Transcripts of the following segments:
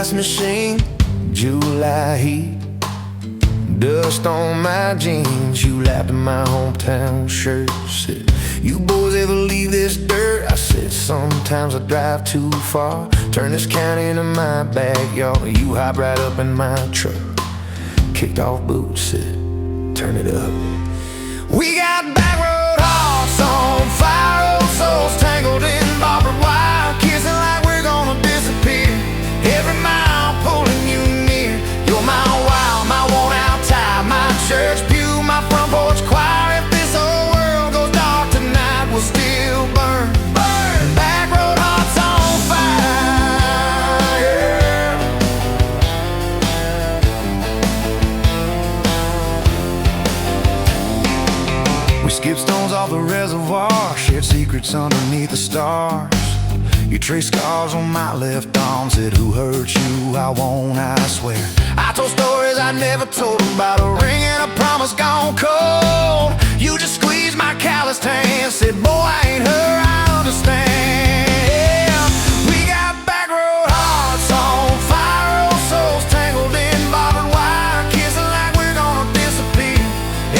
ice machine, July heat, dust on my jeans. You laughed at my hometown shirt, said, "You boys ever leave this dirt?" I said, "Sometimes I drive too far, turn this county into my backyard." You hop right up in my truck, kicked off boots, said, "Turn it up." We got back road hearts on fire, old souls tangled in barbed wire, kissing like we're gonna disappear. Every mile pulling you near. You're my wow, my worn out tie, my church pew, my front porch choir. If this whole world goes dark tonight, we'll still burn. Burn! Back road hearts on fire. We skip stones off the reservoir, shared secrets underneath the stars. You traced scars on my left arm, said, "Who hurt you? I won't, I swear." I told stories I never told about a ring and a promise gone cold. You just squeezed my calloused hand, said, "Boy, I ain't her, I understand." We got back road hearts on fire, old souls tangled in barbed wire, kissing like we're gonna disappear.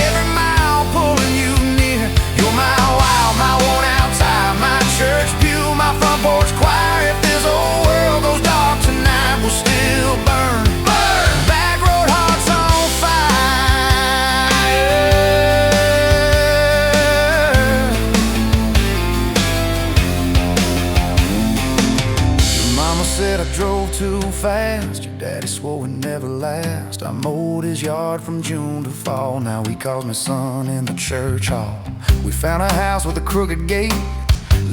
Every mile pulling you near. You're my wow, my worn out tie, my church pew, my front porch choir. If this whole world goes dark tonight, we'll still burn. Burn! Back road hearts on fire. Your mama said I drove too fast, your daddy swore we'd never last. I mowed his yard from June to fall, now he calls me son in the church hall. We found a house with a crooked gate,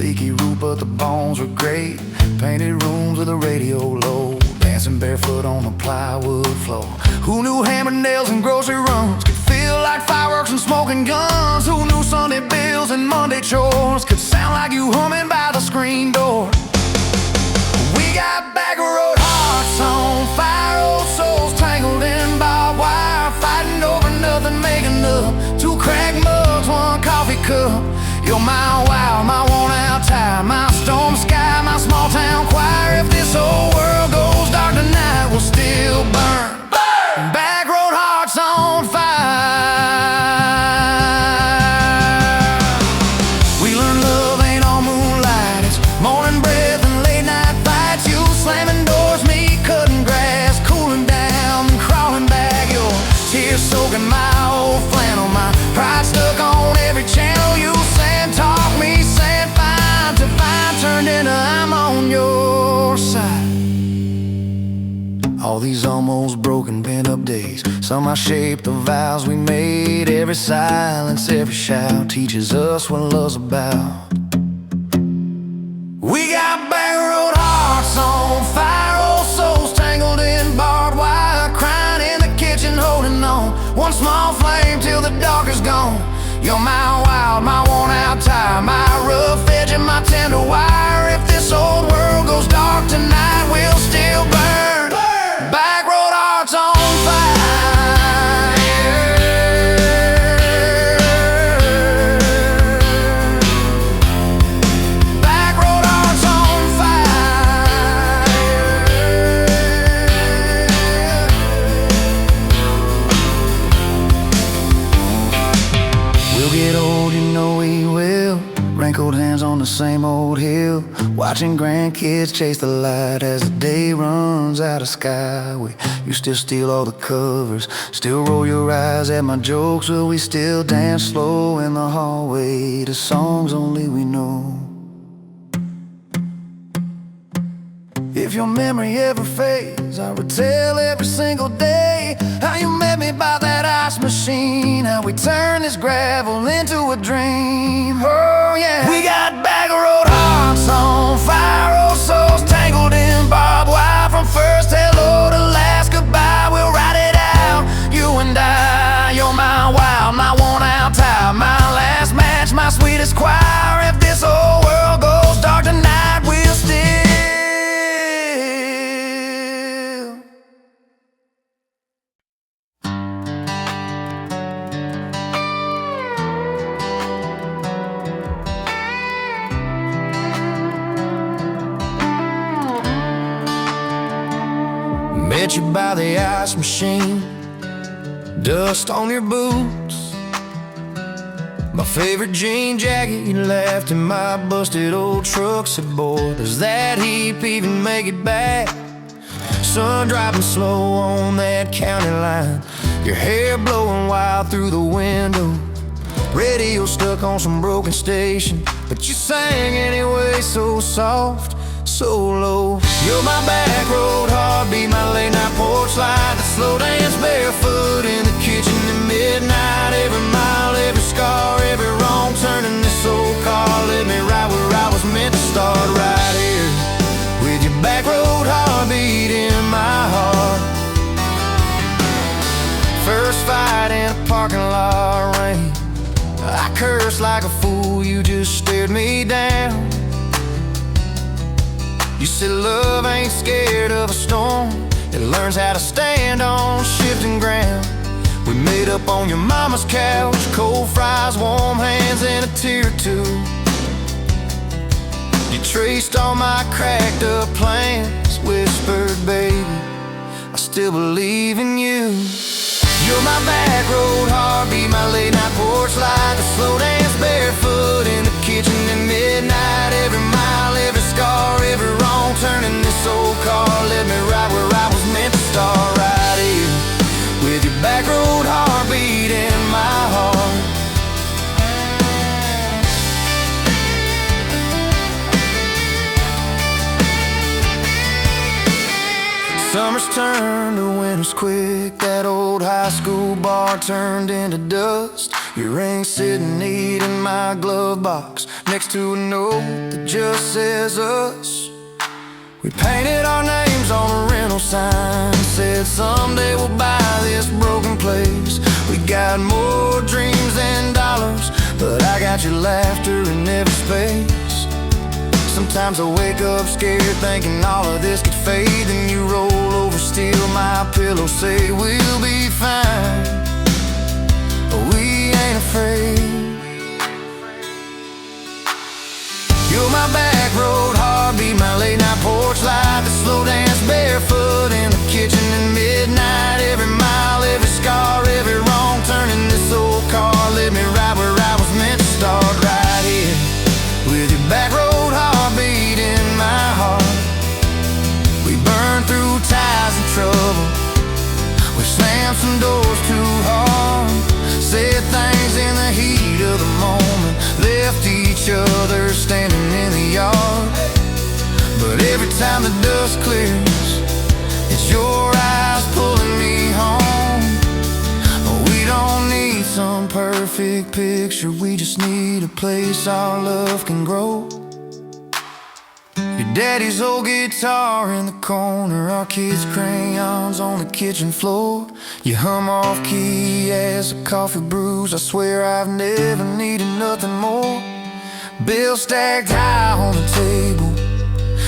leaky roof but the bones were great. Painted rooms with a radio low, dancing barefoot on the plywood floor. Who knew hammered nails and grocery runs could feel like fireworks and smoking guns? Who knew Sunday bills and Monday chores could sound like you humming by the screen door? We got back road hearts on fire, old souls tangled in barbed wire, fighting over nothing, making up two cracked mugs, one coffee cup. You're my wow, my worn out tie, my storm sky, my small town choir. If this whole world goes dark tonight, we'll still burn. Burn! Back road hearts on fire. We learned love ain't all moonlight, it's morning breath and late night fights. You slamming doors, me cutting grass, cooling down and crawling back. Your tears soaking my old flannel, my pride stuck on every channel. You talk me, saying fine to fine, turned into I'm on your side. All these almost broken pent-up days, somehow shaped the vows we made. Every silence, every shout teaches us what love's about. We got back road hearts on fire, old souls tangled in barbed wire, crying in the kitchen, holding on one small flame till the dark is gone. You're my wild, my worn out tie, my rough edge and my tender wire. If this old world goes dark tonight, we'll still burn. Burn! Back road hearts on fire. Back road hearts on fire. We'll get old, you know we will. Wrinkled hands on the same old hill, watching grandkids chase the light as the day runs out of skyway. You still steal all the covers, still roll your eyes at my jokes. Will we still dance slow in the hallway to songs only we know? If your memory ever fades, I would tell every single day how you met me by that ice machine, how we turned this gravel into a dream. Oh yeah. We got back road hearts on fire, old souls tangled in barbed wire. From first hello to last goodbye, we'll ride it out, you and I. You're my wow, my worn out tie, my last match, my sweetest choir. If this whole world goes dark tonight, we'll still met you by the ice machine, dust on your boots, my favorite jean jacket you left in my busted old truck. Said, boy, does that heap even make it back? Sun driving slow on that county line, your hair blowing wild through the window, radio stuck on some broken station, but you sang anyway, so soft, so low. You're my back road heartbeat, my late night porch light, the slow dance barefoot in the kitchen at midnight. Every mile, every scar, every wrong turn in this old car led me right where I was meant to start, right here with your back road heartbeat in my heart. First fight in a parking lot rain, I cursed like a fool, you just stared me down. You said love ain't scared of a storm, it learns how to stand on shifting ground. We made up on your mama's couch, cold fries, warm hands, and a tear or two. You traced all my cracked up plans, whispered, baby, I still believe in you. You're my back road heartbeat, my late night porch light, the slow dance barefoot in the kitchen at midnight. Every mile, every scar, every wrong turn in this old car led me right where I was meant to start, right here with your back road heartbeat in my heart. Summers turned to winters quick, that old high school bar turned into dust. Your ring sitting neat in my glove box, next to a note that just says us. We painted our names on a rental sign, said someday we'll buy this broken place. We got more dreams than dollars, but I got your laughter in every space. Sometimes I wake up scared thinking all of this could fade, then you roll over, steal my pillow, say we'll be fine, but we ain't afraid. You're my back road heartbeat, my late night porch light, the slow dance barefoot in the kitchen at midnight. Every mile, every scar, every wrong turn in this old car led me right where I was meant to start, right here with your back road heartbeat in my heart. We burned through ties and trouble, we slammed some doors too hard, said things in the heat of the moment, left each other standing in the yard. But every time the dust clears, it's your eyes pulling me home. We don't need some perfect picture, we just need a place our love can grow. Your daddy's old guitar in the corner, our kids' crayons on the kitchen floor. You hum off key as the coffee brews, I swear I've never needed nothing more. Bills stacked high on the table,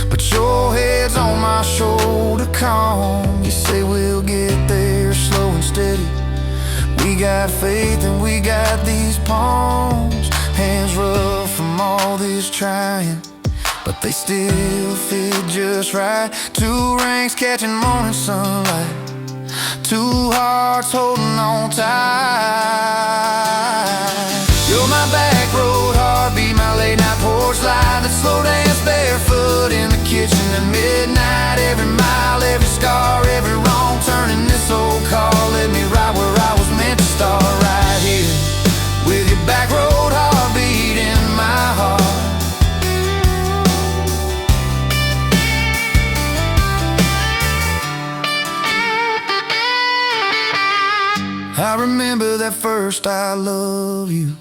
but your head's on my shoulder, calm. You say we'll get there slow and steady, we got faith and we got these palms. Hands rough from all this trying, but they still fit just right. Two rings catching morning sunlight, two hearts holding on tight. You're my back road heartbeat, my late night porch light, that slow dance barefoot in the kitchen at midnight. Every mile, every scar, every wrong turn in this old car led me right where I was meant to start, right here with your back road heartbeat in my heart. I remember that first I love you,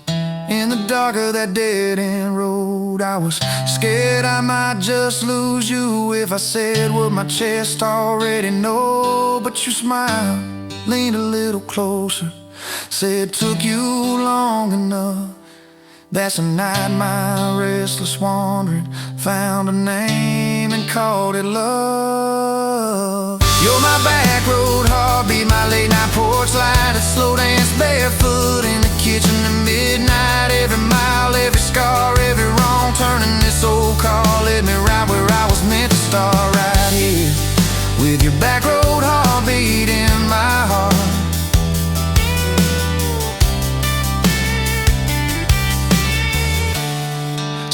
in the dark of that dead-end road. I was scared I might just lose you if I said what my chest already know. But you smiled, leaned a little closer, said took you long enough. That's a night my restless wandering found a name and called it love. You're my back road heartbeat, my late night porch light, a slow dance barefoot in the kitchen at midnight. Every mile, every scar, every wrong turn in this old car led me right where I was meant to start, right here with your back road heartbeat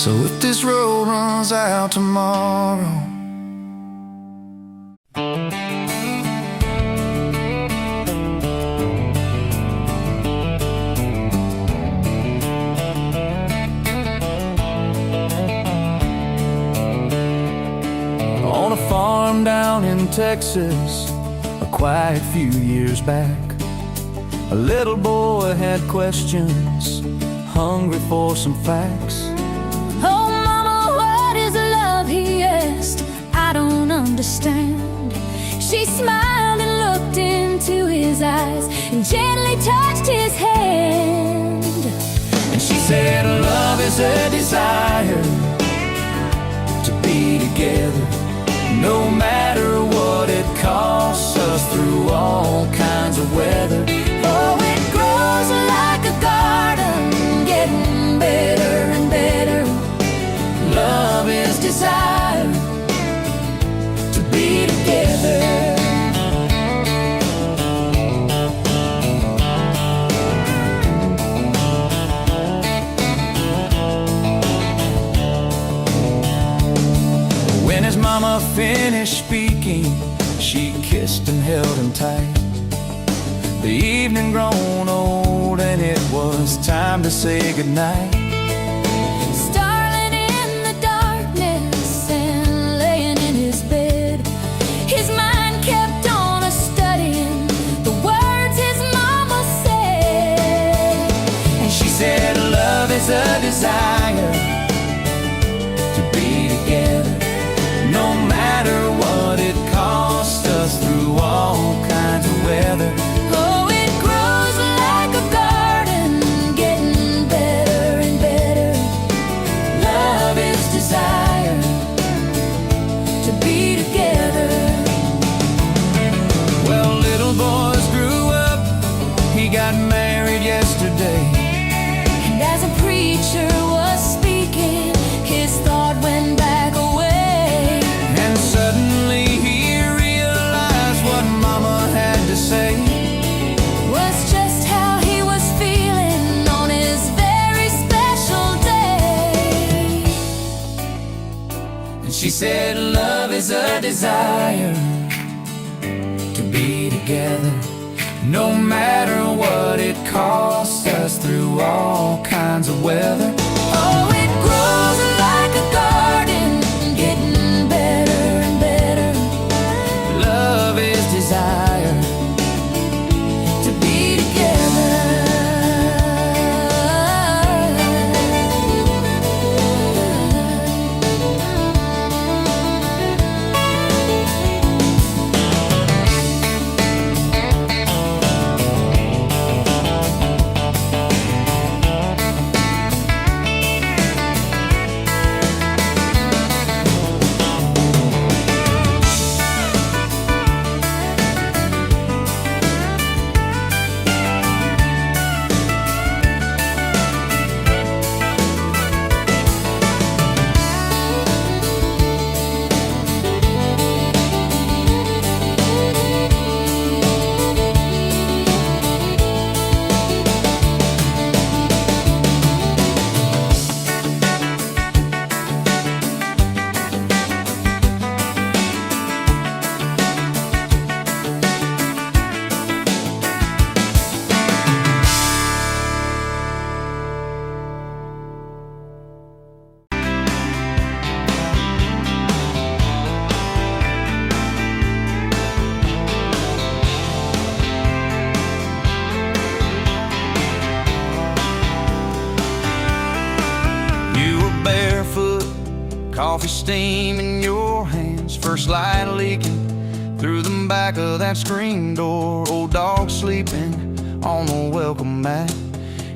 So if this road runs out tomorrow, on a farm down in Texas, a quiet few years back, a little boy had questions, hungry for some facts. Oh mama, what is love, he asked. I don't understand. She smiled and looked into his eyes and gently touched his hand. And she said, love is a desire to be together, no matter what it costs us, through all kinds of weather. Oh, it grows like a garden, getting better and better. Love is desire to be together. When his mama finished speaking, she kissed and held him tight. The evening grown old and it was time to say goodnight. Starling in the darkness and laying in his bed, his mind kept on a-studying the words his mama said. And she said, love is a desire to be together, no matter what it costs us, through all kinds of weather. Oh, it grows like a garden, getting better and better. Love is desire to be together. Well, little boys grew up, he got married yesterday. And as a preacher was speaking, his thought went back away. And suddenly he realized what mama had to say Was just how he was feeling on his very special day. And she said, love is a desire to be together, no matter what it costs us, through all kinds of weather. Oh, it grows like a garden, getting better and better. Love is desire to be together. Coffee steam in your hands, first light leaking through the back of that screen door. Old dog sleeping on the welcome mat.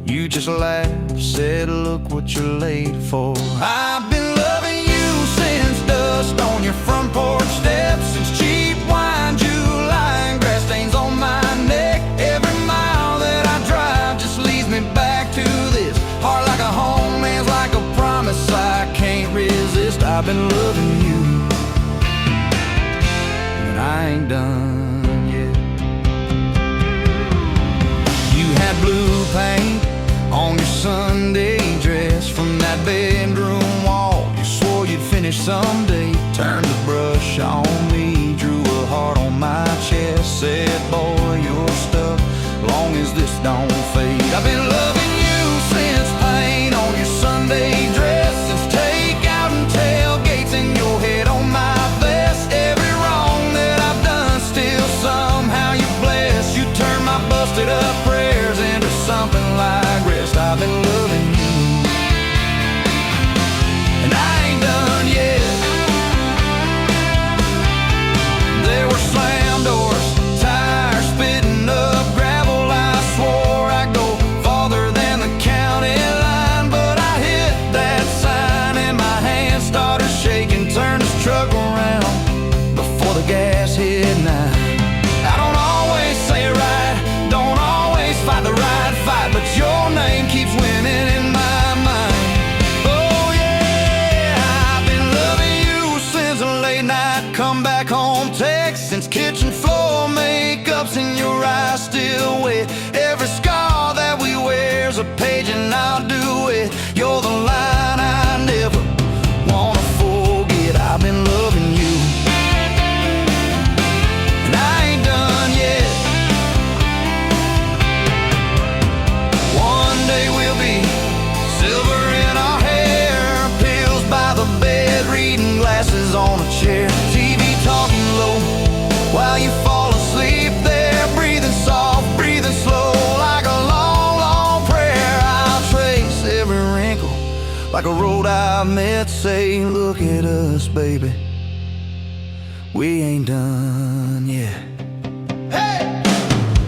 You just laughed, said, look what you're late for. I've been loving you since dust on your front porch steps, since cheap wine, July, and grass stains on my neck. Every mile that I drive just leads me back to this. Heart like a home, man's like a promise I can't resist. I've been loving you, but I ain't done yet. You had blue paint on your Sunday dress from that bedroom someday. Turned the brush on me, drew a heart on my chest, said, boy, you're stuck long as this don't fade. I've been loving you since paint on your Sunday dress, since takeout and tailgates in your head on my vest. Every wrong that I've done, still somehow you bless. You turn my busted up prayers into something like rest. I've been loving you, and I ain't done yet. There were slam doors, tires spitting up gravel. I swore I'd go farther than the county line, but I hit that sign and my hand started shaking. Turned this truck around before the gas hit 9. I don't always say it right, don't always fight the right fight, but your name keeps winning in my mind. Oh yeah, I've been loving you since a late night come back home text, since kitchen floor makeup's in your eyes still wet. Every scar that we wear's a page and I'll do it. You're the line I never wanna forget. I've been loving you, and I ain't done yet. One day we'll be silver in our hair, pills by the bed, reading glasses on a chair, TV talking low while you fall asleep there, breathing soft, breathing slow, like a long, long prayer. I'll trace every wrinkle like a road I've met. Say, look at us, baby, we ain't done yet. Hey!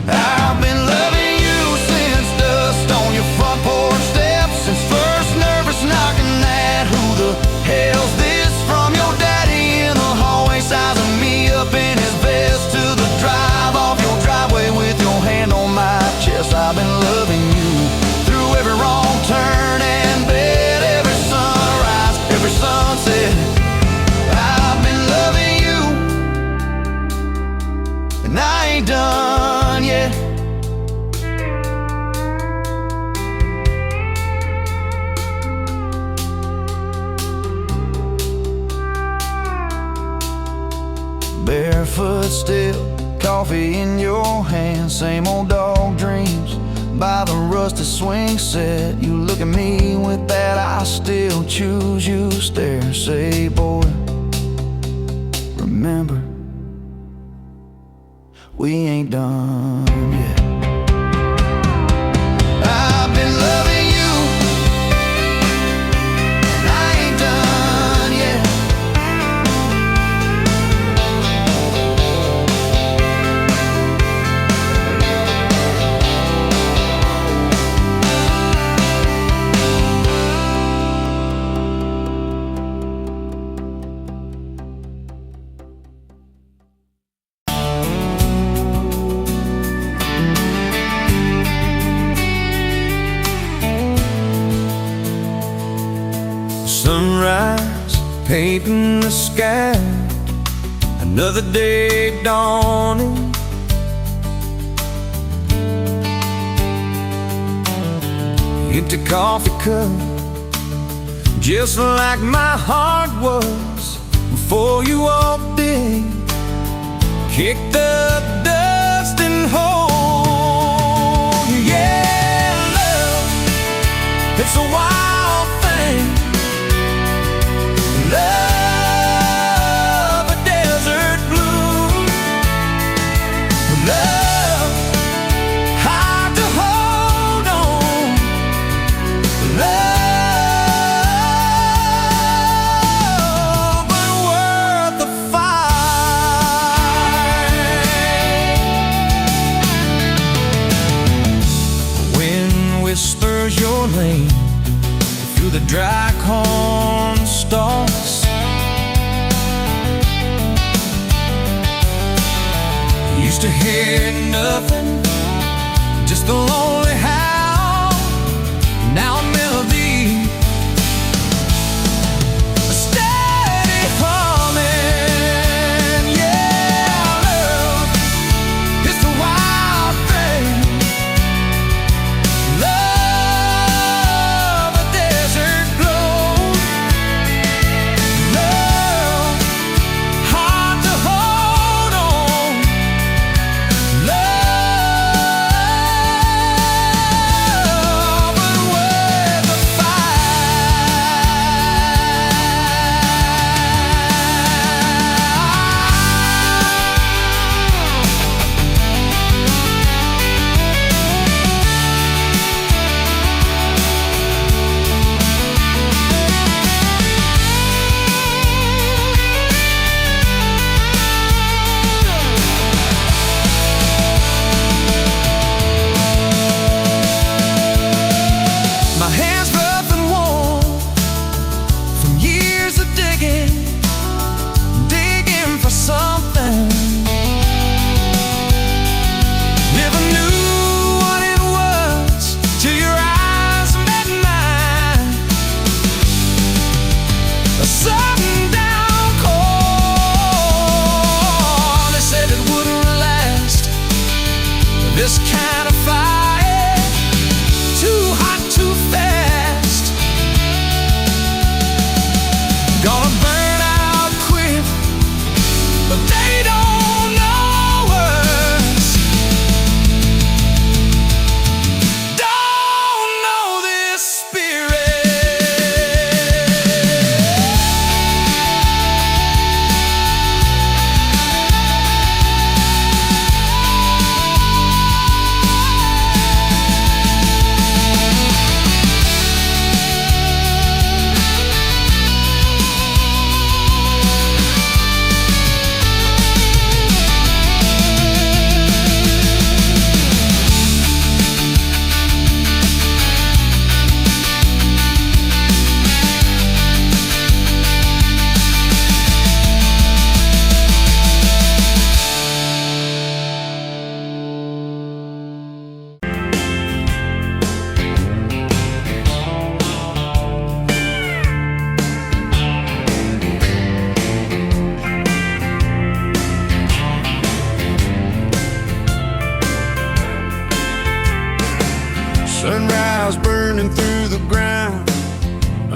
I've been loving you since dust on your front porch steps, since first nervous knocking at who the hell's this, from your daddy in the hallway sizing me up in his vest, to the drive off your driveway with your hand on my chest. I've been loving you through every wrong turn and bed, every sunrise, every sunset. I've been loving you, and I ain't done yet. Barefoot still, coffee in your hand, same old dog dreams by the rusty swing set. You look at me with that I still choose you stare. Say, boy, remember, we ain't done yet. I've been loving you, and I ain't done yet. Sunrise, painting the sky, another day dawning. Empty coffee cup, just like my heart was before you walked in. Kick the dust and hold you. Yeah, love, it's a wild thing. Love, a desert blue. Love, hard to hold on. Love, but worth the fight. Wind whispers your name through the dry corn stalks. Used to hear nothing, just a lonely howl. Now a melody, a steady humming. Yeah, love, it's the wild thing. Love, a desert glow. Love,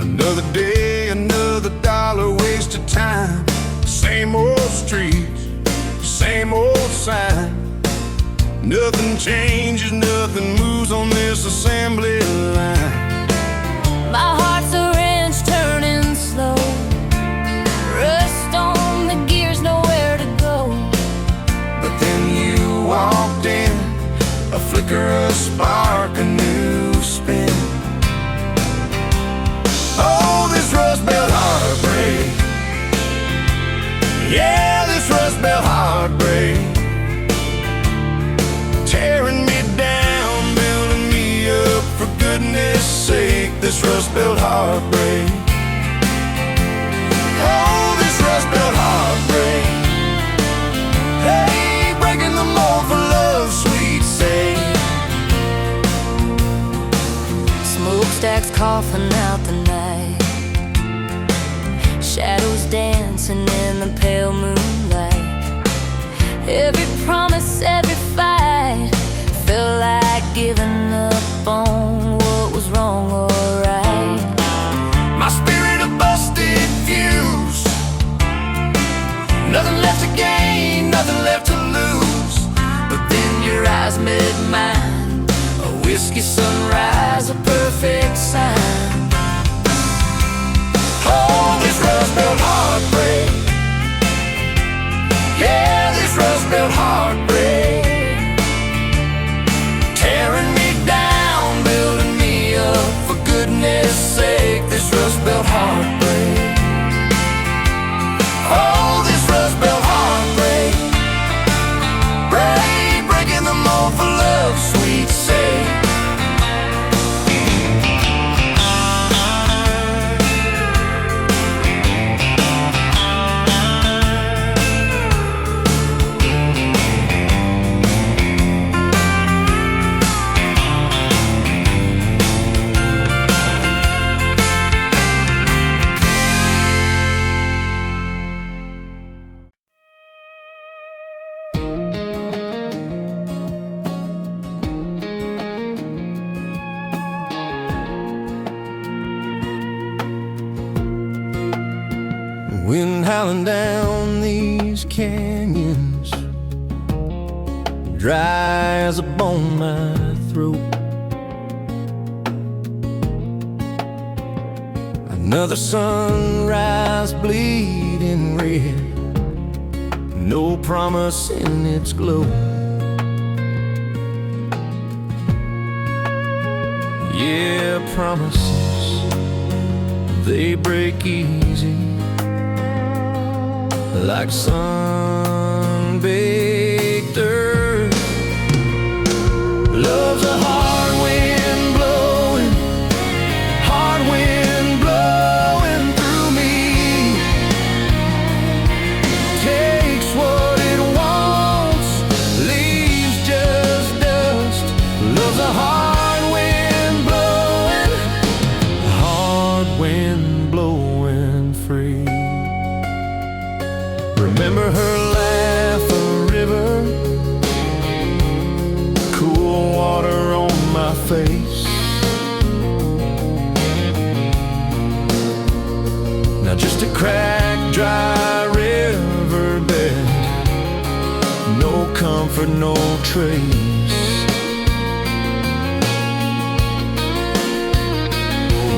Another day, another dollar wasted time. Same old streets, same old sign. Nothing changes, nothing moves on this assembly line. My heart's a wrench turning slow, rust on the gears, nowhere to go. But then you walked in, a flicker, a spark, a new spin. Oh, this Rust Belt heartbreak. Yeah, this Rust Belt heartbreak. Tearing me down, building me up, for goodness sake, this Rust Belt heartbreak. Oh, this Rust Belt heartbreak. Hey, breaking the mold for love's sweet sake. Smokestacks coughing out the night, shadows dancing in the pale moonlight. Every promise, every fight felt like giving up on what was wrong or right. My spirit a busted fuse, nothing left to gain, nothing left to lose. But then your eyes met mine, a whiskey sunrise, a perfect sign. Oh, this Rust Belt heartbreak. Yeah, this Rust Belt heartbreak. Tearing me down, building me up, for goodness sake, this Rust Belt heartbreak. Oh, this Rust Belt heartbreak. Breaking the mold for love's sweet sake. Wind howling down these canyons, dry as a bone my throat. Another sunrise bleeding red, no promise in its glow. Yeah, promises, they break easy, like sun-baked earth. Love's a hard wind blowing, hard wind blowing through me. Takes what it wants, leaves just dust. Love's a hard wind blowing free. Remember her laugh, a river, cool water on my face. Now just a cracked, dry riverbed, no comfort, no trace.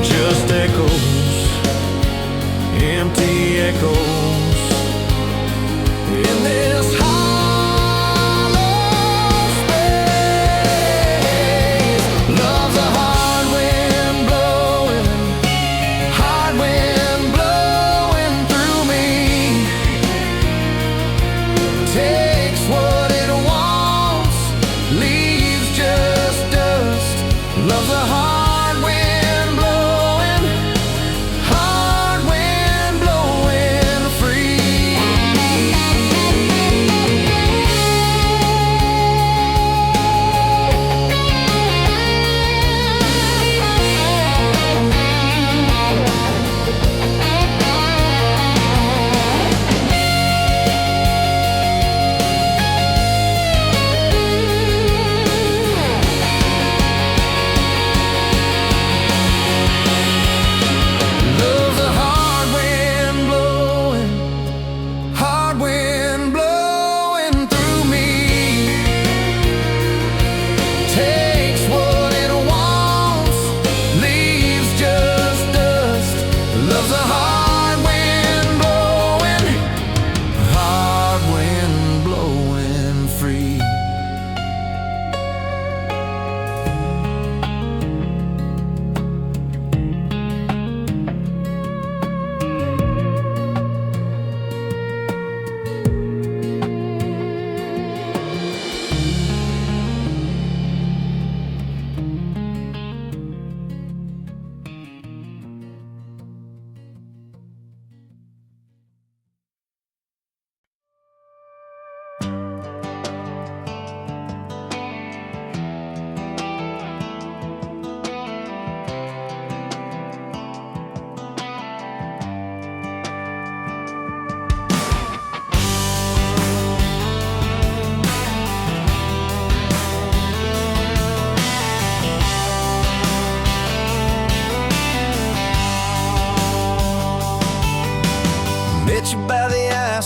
Just echoes, empty echoes, in this hollow space. Love's a hard wind blowing through me. Takes what it wants,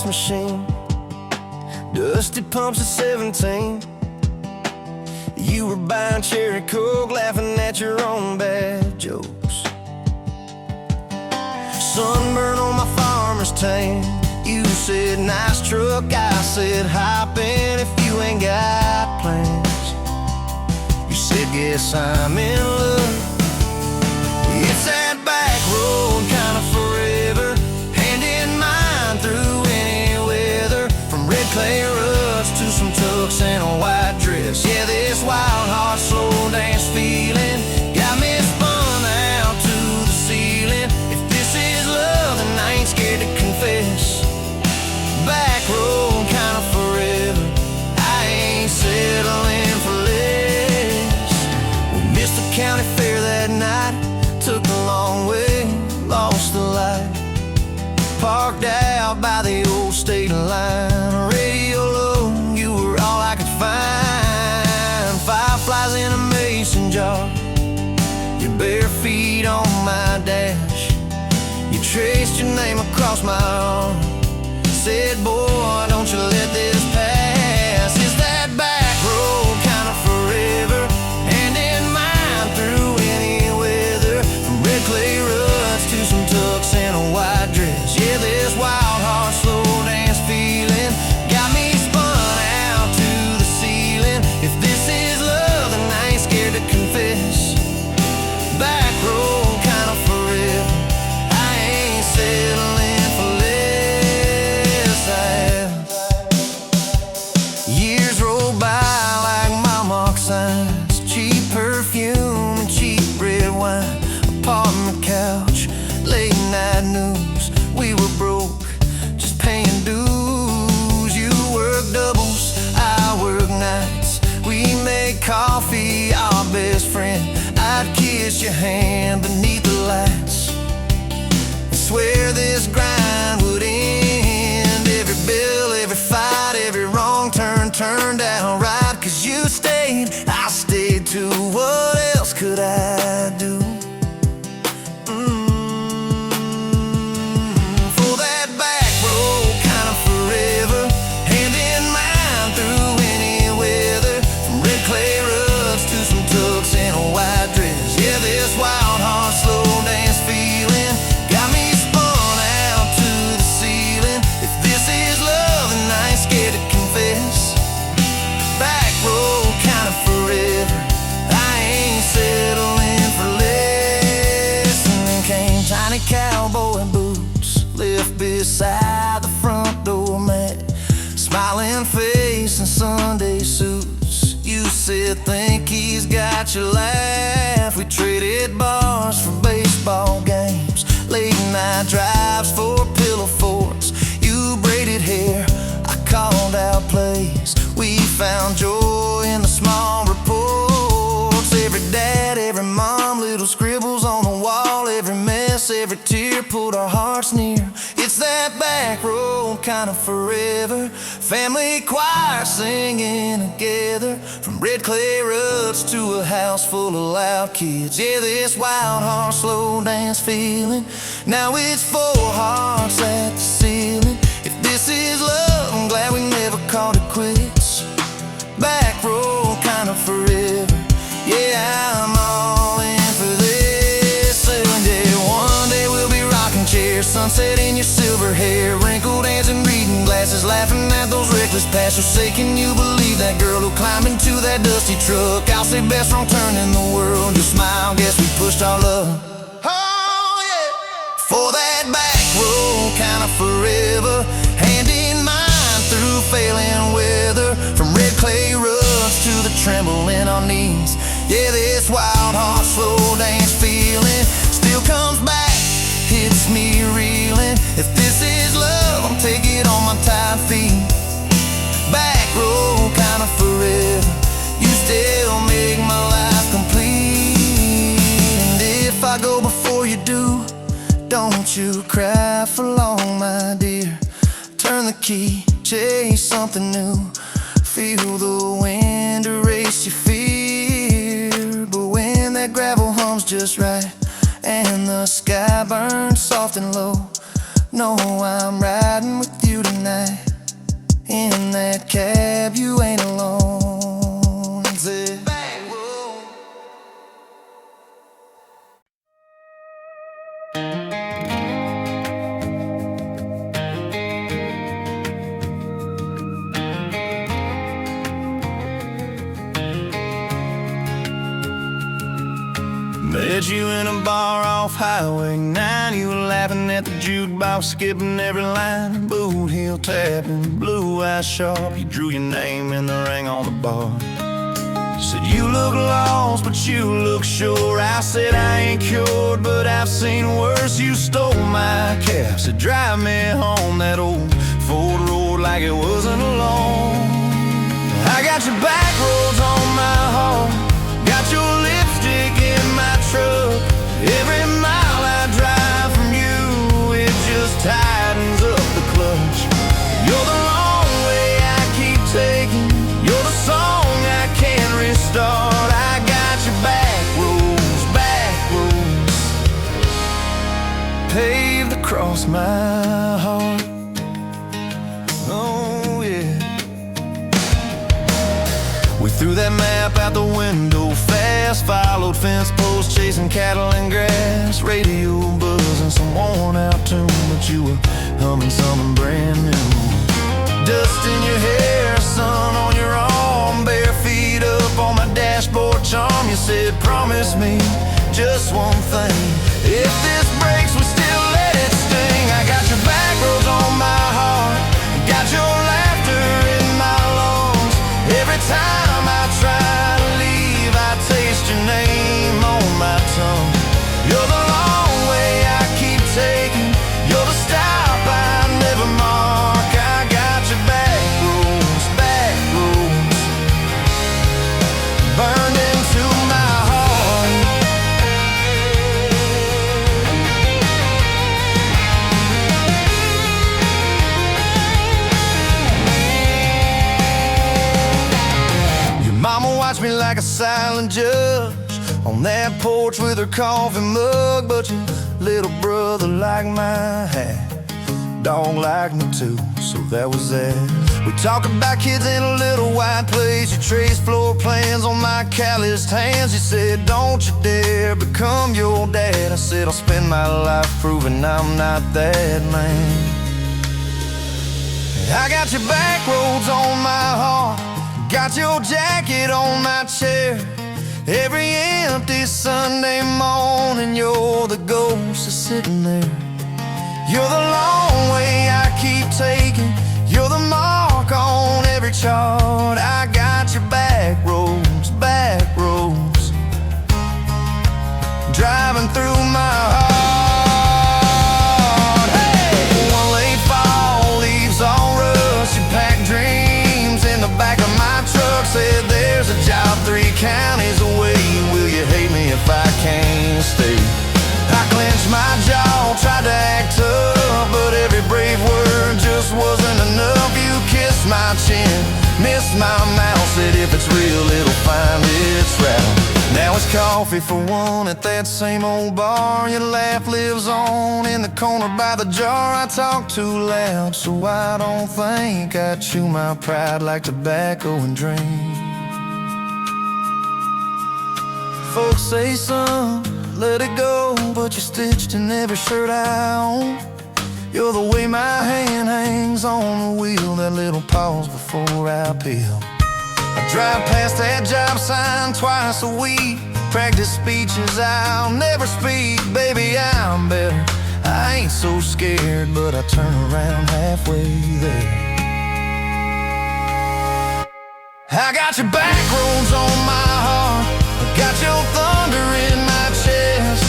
machine, dusty pumps at 17. You were buying cherry coke, laughing at your own bad jokes. Sunburn on my farmer's tan. You said nice truck, I said hop in if you ain't got plans. You said guess I'm in love. It's that back road kind of forever, hand in mind through any weather. From red clay ruts to some tux and a white dress. Yeah, this wild heart slow dance feeling got me spun out to the ceiling. If this is love, then I ain't scared to confess. Back road kind of forever, I ain't settling for less. We missed the county fair that night, took the long way, lost the light. Parked out by the old state line, radio low, you were all I could find. Fireflies in a mason jar, your bare feet on my dash. You traced your name across my arm, said, boy, don't you let this pass. It's that back road kind of forever, hand in mind through any weather. From red clay ruts to some tux and a white dress. Yeah, this wild heart slow dance feeling got me spun out to the ceiling. If this is love, then I ain't scared to confess. Back road kind of forever, I ain't settling for less. Years roll by like mile mark signs, cheap perfume and cheap red wine, apartment couch, late night news. We were broke, just paying dues. You work doubles, I work nights. We made coffee our best friend. I'd kiss your hand beneath the lights, swear this grind would end. Every bill, every fight, every wrong turn turned out right. Cause you stayed, I stayed too. What else could I do? For that back road kind of forever, hand in mind through any weather. From red clay ruts to some tux and a white dress. Yeah, this wild heart slow dance feeling got me spun out to the ceiling. If this is love, then I ain't scared to confess. Back road kind of forever, I ain't settling for less. And then came tiny cowboy boots, left beside the front door mat, smiling face and Sunday suits. You said think he's got your laugh. We traded bars for baseball games, late night drives for pillow forts. You braided hair, I called out plays. We found joy in the small reports. Every dad, every mom, little scribbles on the wall. Every mess, every tear pulled our hearts near. It's that back road kind of forever, family choir singing together. From red clay ruts to a house full of loud kids. Yeah, this wild heart slow dance feeling, now it's four hearts at the ceiling. If this is love, I'm glad we never called it quits. Back road kind of forever, yeah, I'm all in for this. And yeah, one day we'll be rocking chairs, sunset in your silver hair, wrinkled hands and reading glasses, laughing at those reckless pasts. So say, can you believe that girl who climbed into that dusty truck? I'll say best wrong turn in the world. You smile, guess we pushed our love. Oh yeah, for that back road kind of forever, hand in mind through failing weather. From red clay ruts to the tremble in our knees. Yeah, this wild heart slow dance feeling still comes back, hits me reeling. If this is love, I'll take it on my tired feet. Back road kind of forever, you still make my life complete. And if I go before you do, don't you cry for long, my dear. Turn the key, chase something new, feel the wind erase your fear. But when that gravel hums just right and the sky burns soft and low, know I'm riding with you tonight. in that cab, you ain't alone. It's a back road. Met you in a bar off Highway 9. You were laughing at the jukebox, skipping every line. Boot heel tapping, blue eyes sharp. You drew your name in the ring on the bar. Said you look lost, but you look sure. I said I ain't cured, but I've seen worse. You stole my cab, said drive me home. That old Ford road like it wasn't alone. I got your back roads on my heart, got your lipstick in my truck. Every mile I drive from you, it just tightens up the clutch. You're the long way I keep taking, you're the song I can't restart. I got your back roads paved across my heart. Oh yeah. We threw that map out the window fast, followed fence posts, chasing cattle and grass. Radio buzzing some worn out tune, but you were humming something brand new. Dust in your hair, sun on your arm, bare feet up on my dashboard charm. You said promise me just one thing, if this breaks we still let it sting. I got your back roads on my heart, got your laughter in my lungs. Every time I try to leave, I taste your name on my tongue. You're the long way I keep taking, you're the stop I never mark. I got your back roads burned into my heart. Your mama watched me like a silent judge on that porch with her coffee mug, but your little brother liked my hat, dog liked me too, so that was that. We talk about kids in a little white place. You traced floor plans on my calloused hands. You said don't you dare become your dad. I said I'll spend my life proving I'm not that man. I got your back roads on my heart, got your jacket on my chair. Every empty Sunday morning, you're the ghost that's sitting there. You're the long way I keep taking, you're the mark on every chart. I got your back roads driving through my heart. Hey! One late fall, leaves all rust. You packed dreams in the back of my truck. Said there's a job 3 counties away. Will you hate me if I can't stay? I clenched my jaw, tried to act tough, but every brave word just wasn't enough. You kissed my chin, missed my mouth, said if it's real it'll find its route. Now it's coffee for one at that same old bar. Your laugh lives on in the corner by the jar. I talk too loud, so I don't think I chew my pride like tobacco and drink. Folks say, son, let it go, but you're stitched in every shirt I own. You're the way my hand hangs on the wheel, that little pause before I peel. I drive past that job sign twice a week, practice speeches I'll never speak. Baby, I'm better, I ain't so scared, but I turn around halfway there. I got your back roads on my heart, got your thunder in my chest.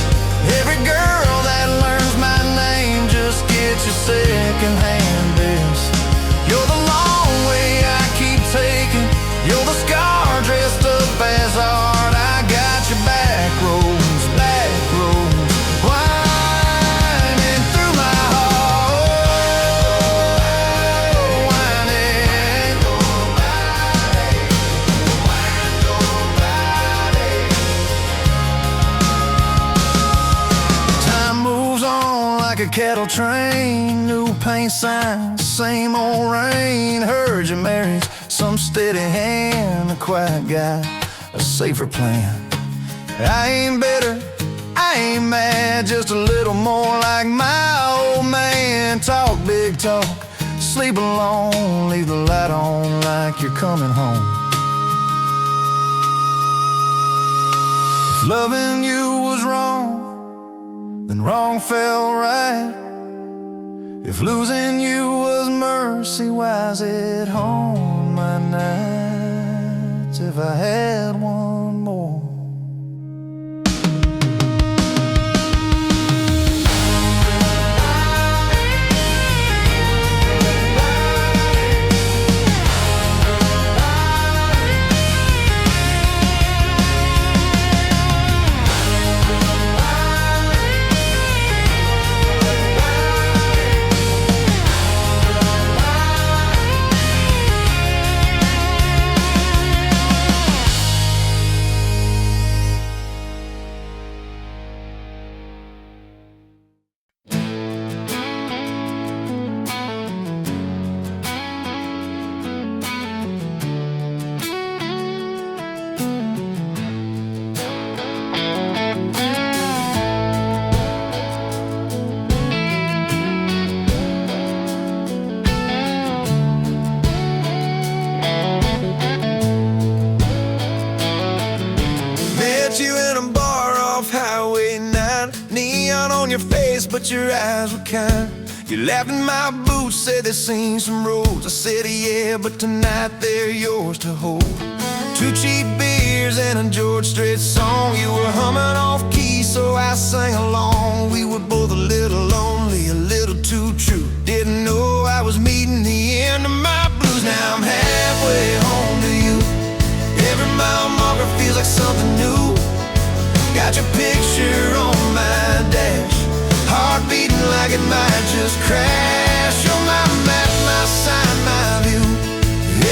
Every girl that learns my name just gets your second-hand best. You're the long way I keep taking, you're the scar dressed up as art. I got your back roads winding through my heart. Winding. like a cattle train. New paint signs, same old rain. Heard you married some steady hand, a quiet guy, a safer plan. I ain't bitter, I ain't mad, just a little more like my old man. Talk big talk, sleep alone, leave the light on like you're coming home. If loving you was wrong, then wrong felt right. If losing you was mercy, why's it haunt my nights? If I had one more. You in a bar off Highway 9, neon on your face, but your eyes were kind. You laughed in my boots, said they'd seen some roads. I said yeah, but tonight they're yours to hold. 2 cheap beers and a George Strait song. You were humming off key, so I sang along. We were both a little lonely, a little too true. Didn't know I was meeting the end of my blues. Now I'm halfway home to you. Every mile marker feels like something new. Got your picture on my dash, heart beating like it might just crash. You're my map, my sign, my view.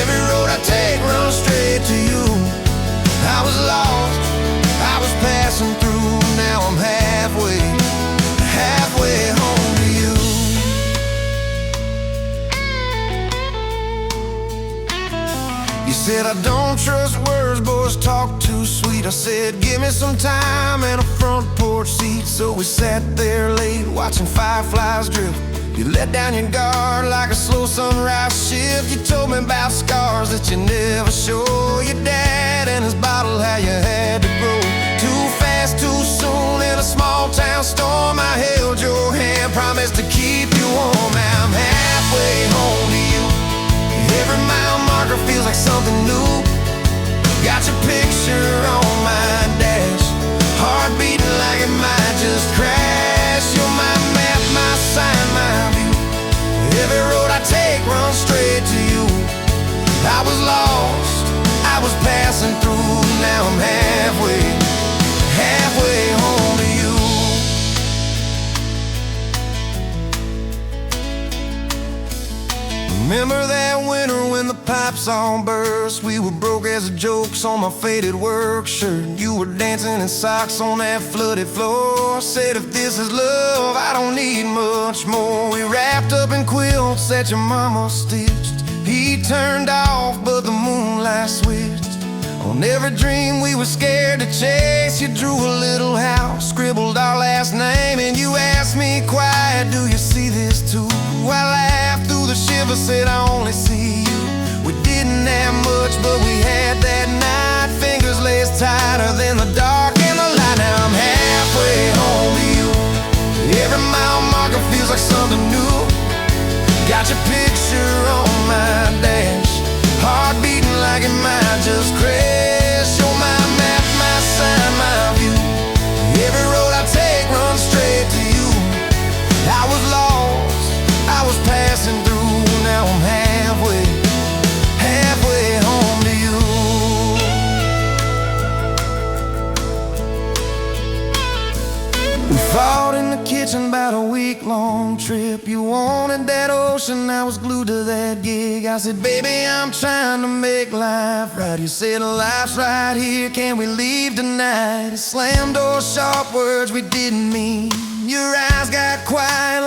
Every road I take runs straight to you. I was lost, I was passing through. Now I'm halfway home to you. You said I don't trust words, boys talk too sweet. I said give me some time and a front porch seat. So we sat there late watching fireflies drift. You let down your guard like a slow sunrise shift. You told me about scars that you never show. Your dad and his bottle, how you had to grow too fast, too soon in a small town storm. I held your hand, promised to keep you warm. Now I'm halfway home to you. Every mile marker feels like something new. Got your picture on my dash, heart beating like it might just crash. You're my map, my sign, my view. Every road I take runs straight to you. I was lost, I was passing through. Now I'm halfway home to you. Remember that winter when the pipes all burst? We were broke as the jokes on my faded work shirt. You were dancing in socks on that flooded floor. Said if this is love, I don't need much more. We wrapped up in quilts that your mama stitched. He turned off, but the moonlight switched. On every dream we were scared to chase, you drew a little house, scribbled our last name, and you asked me quiet, do you see this too? I laughed through the shiver, said I only see you. We didn't have much, but we had that night. Fingers laced tighter than the dark and the light. Now I'm halfway home to you. Every mile marker feels like something new. Got your picture on my dash, heart beating like it might just crash. You're my map, my sign, my view. Every road I take runs straight to you. I was lost, I was passing through. Now I'm halfway home to you. We fought in the kitchen about a week-long trip. You wanted that ocean, I was glued to that gig. I said, baby, I'm trying to make life right. You said, life's right here, can we leave tonight? It slammed doors, sharp words we didn't mean. Your eyes got quiet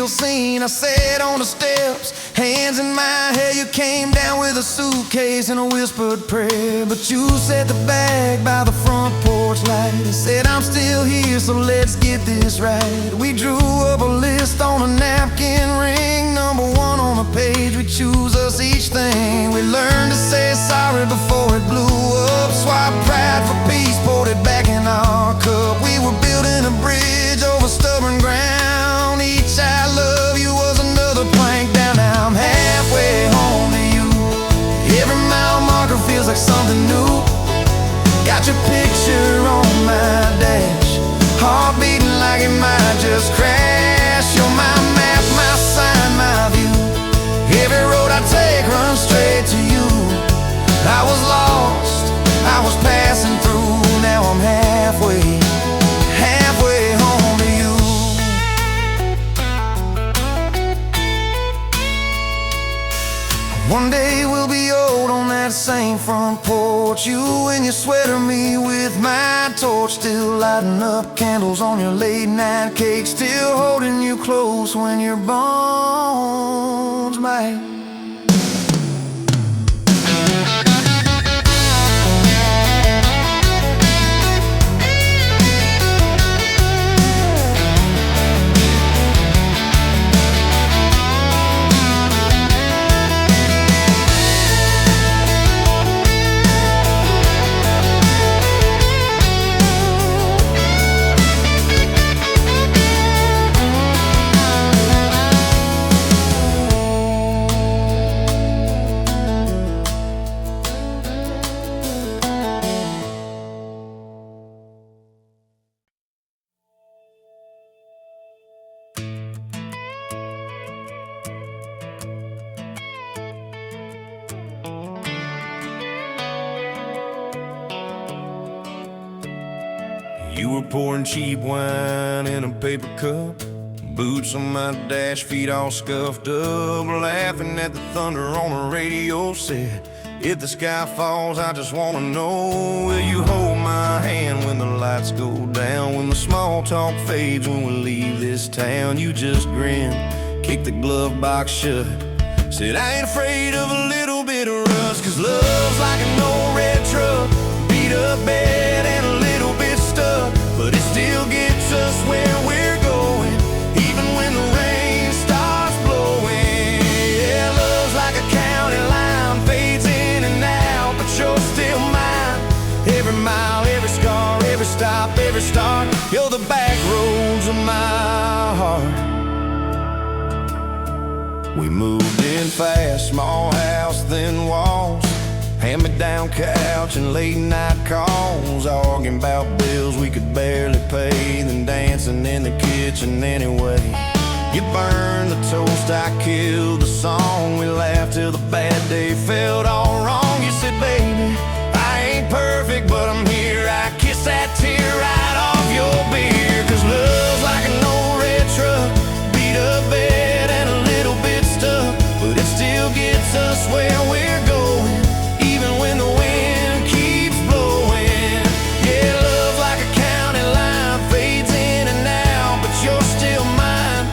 real scene. I sat on the steps, hands in my hair. You came down with a suitcase and a whispered prayer, but you set the bag by the front porch light and said, I'm still here, so let's get this right. We drew up a list on a napkin ring, number one on the page. We choose us each thing. We learned to say sorry before it blew up. Swap pride for peace, poured it back in our cup. We were building a bridge over stubborn ground. Each I love you was another plank down. Now I'm halfway home to you. Every mile marker feels like something new. Got your picture on my dash, heart beating like it might just crash. You're my map, my sign, my view. Every road I take runs straight to you. I was lost, I was passing through. Now I'm halfway home to you. One day we'll be old on that same front porch, you and your sweater, me with my torch. Still lighting up candles on your late night cake, still holding you close when your bones might. You were pouring cheap wine in a paper cup, boots on my dash, feet all scuffed up, laughing at the thunder on the radio. Said, if the sky falls, I just wanna know, will you hold my hand when the lights go down, when the small talk fades, when we leave this town? You just grinned, kicked the glove box shut, said, I ain't afraid of a little bit of rust, 'cause love's like an old red truck, beat up bed and a little bit stuck, but it still gets us where we're going, even when the rain starts blowing. Yeah, love's like a county line, fades in and out, but you're still mine. Every mile, every scar, every stop, every start, you're the back roads of my heart. We moved in fast, small house, thin walls, hand-me-down couch and late-night calls, arguing about bills we could barely pay, then dancing in the kitchen anyway. You burned the toast, I killed the song, we laughed till the bad day felt all wrong. You said, baby, I ain't perfect, but I'm here. I kiss that tear right off your beer, 'cause love's like an old red truck, beat up bed and a little bit stuck, but it still gets us where we're going, even when the wind keeps blowing. Yeah, love's like a county line, fades in and out, but you're still mine.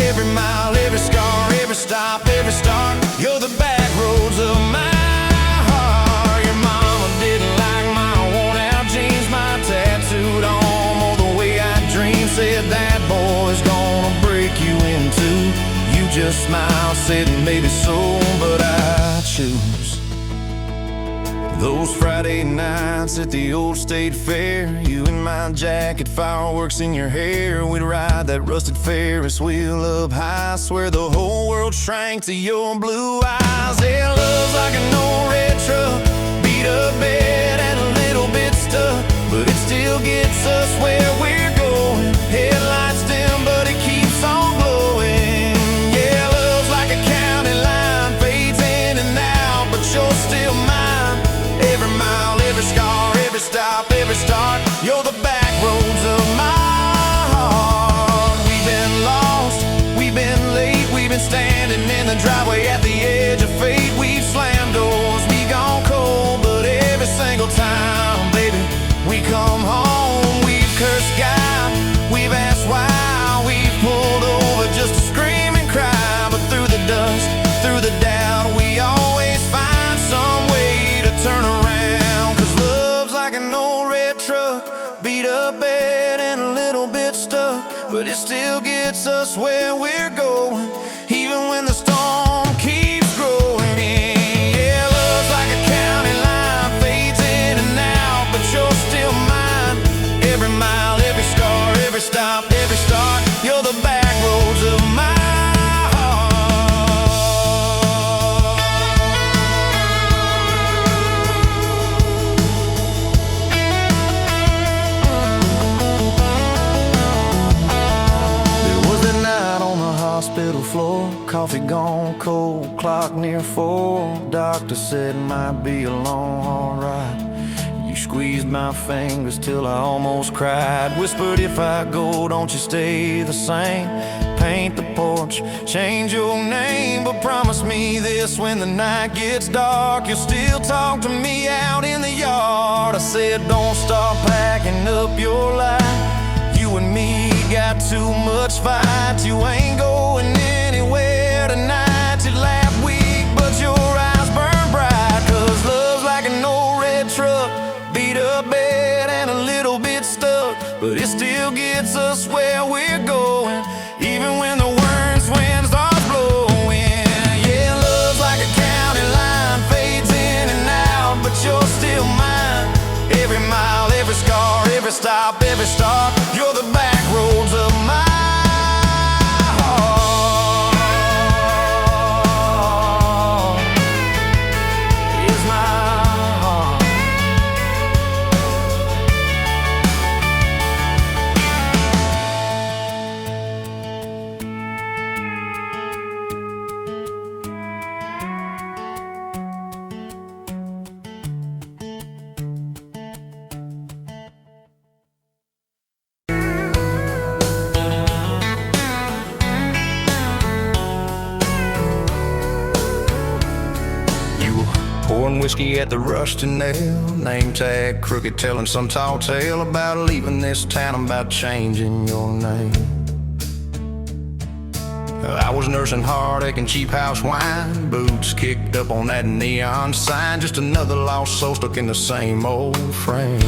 Every mile, every scar, every stop, every start, you're the back roads of my heart. Your mama didn't like my worn-out jeans, my tattooed arm, or the way I dream. Said that boy's gonna break you in two. You just smiled, said maybe so, but I choose those Friday nights at the old state fair. You in my jacket, fireworks in your hair. We'd ride that rusted Ferris wheel up high, swear the whole world shrank to your blue eyes. Yeah, love's like an old red truck, beat up bed and a little bit stuck, but it still gets us where we're going. Headlights dim, but it keeps on glowing. Yeah, love's like a county line, fades in and out, but you're still mine. Every mile, every scar, every stop, every start, you're the back roads of my heart. We've been lost, we've been late, we've been standing in the driveway at the edge of fate. We've slammed doors, we gone cold, but every single time, baby, we come home. We've cursed God, but it still gets us where we're going, even when the storm keeps growing. Yeah, love's like a county line, fades in and out, but you're still mine. Every mile, every scar, every stop, every start, you're the back roads of my hospital floor, coffee gone cold, clock near 4. Doctor said might be a long, hard ride. You squeezed my fingers till I almost cried. Whispered, if I go, don't you stay the same. Paint the porch, change your name, but promise me this: when the night gets dark, you'll still talk to me out in the yard. I said, don't stop packing up your life. You and me got too much fight. You ain't going anywhere tonight. You laugh weak, but your eyes burn bright. 'Cause love's like an old red truck, beat up bed and a little bit stuck, but it still gets us where we're going, even when the worst wind starts blowing. Yeah, love's like a county line, fades in and out, but you're still mine. Every mile, every scar, every stop, every start, you're the back roads of my heart. Is my heart. Pouring whiskey at the Rusty Nail, name tag crooked, telling some tall tale about leaving this town, about changing your name. I was nursing heartache and cheap house wine, boots kicked up on that neon sign, just another lost soul stuck in the same old frame.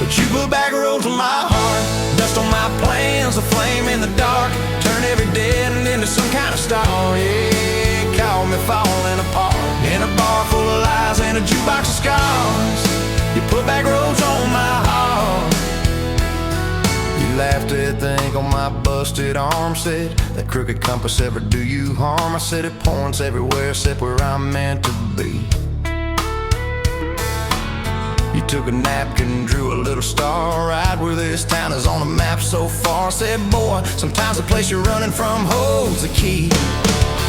But you put back roads on my heart, dust on my plans, a flame in the dark, turn every dead end into some kind of star. Yeah, call me falling apart, in a bar full of lies and a jukebox of scars. You put back roads on my heart. You laughed at the ink on my busted arm, said, that crooked compass ever do you harm? I said, it points everywhere except where I'm meant to be. You took a napkin, drew a little star right where this town is on the map so far. Said, boy, sometimes the place you're running from holds the key.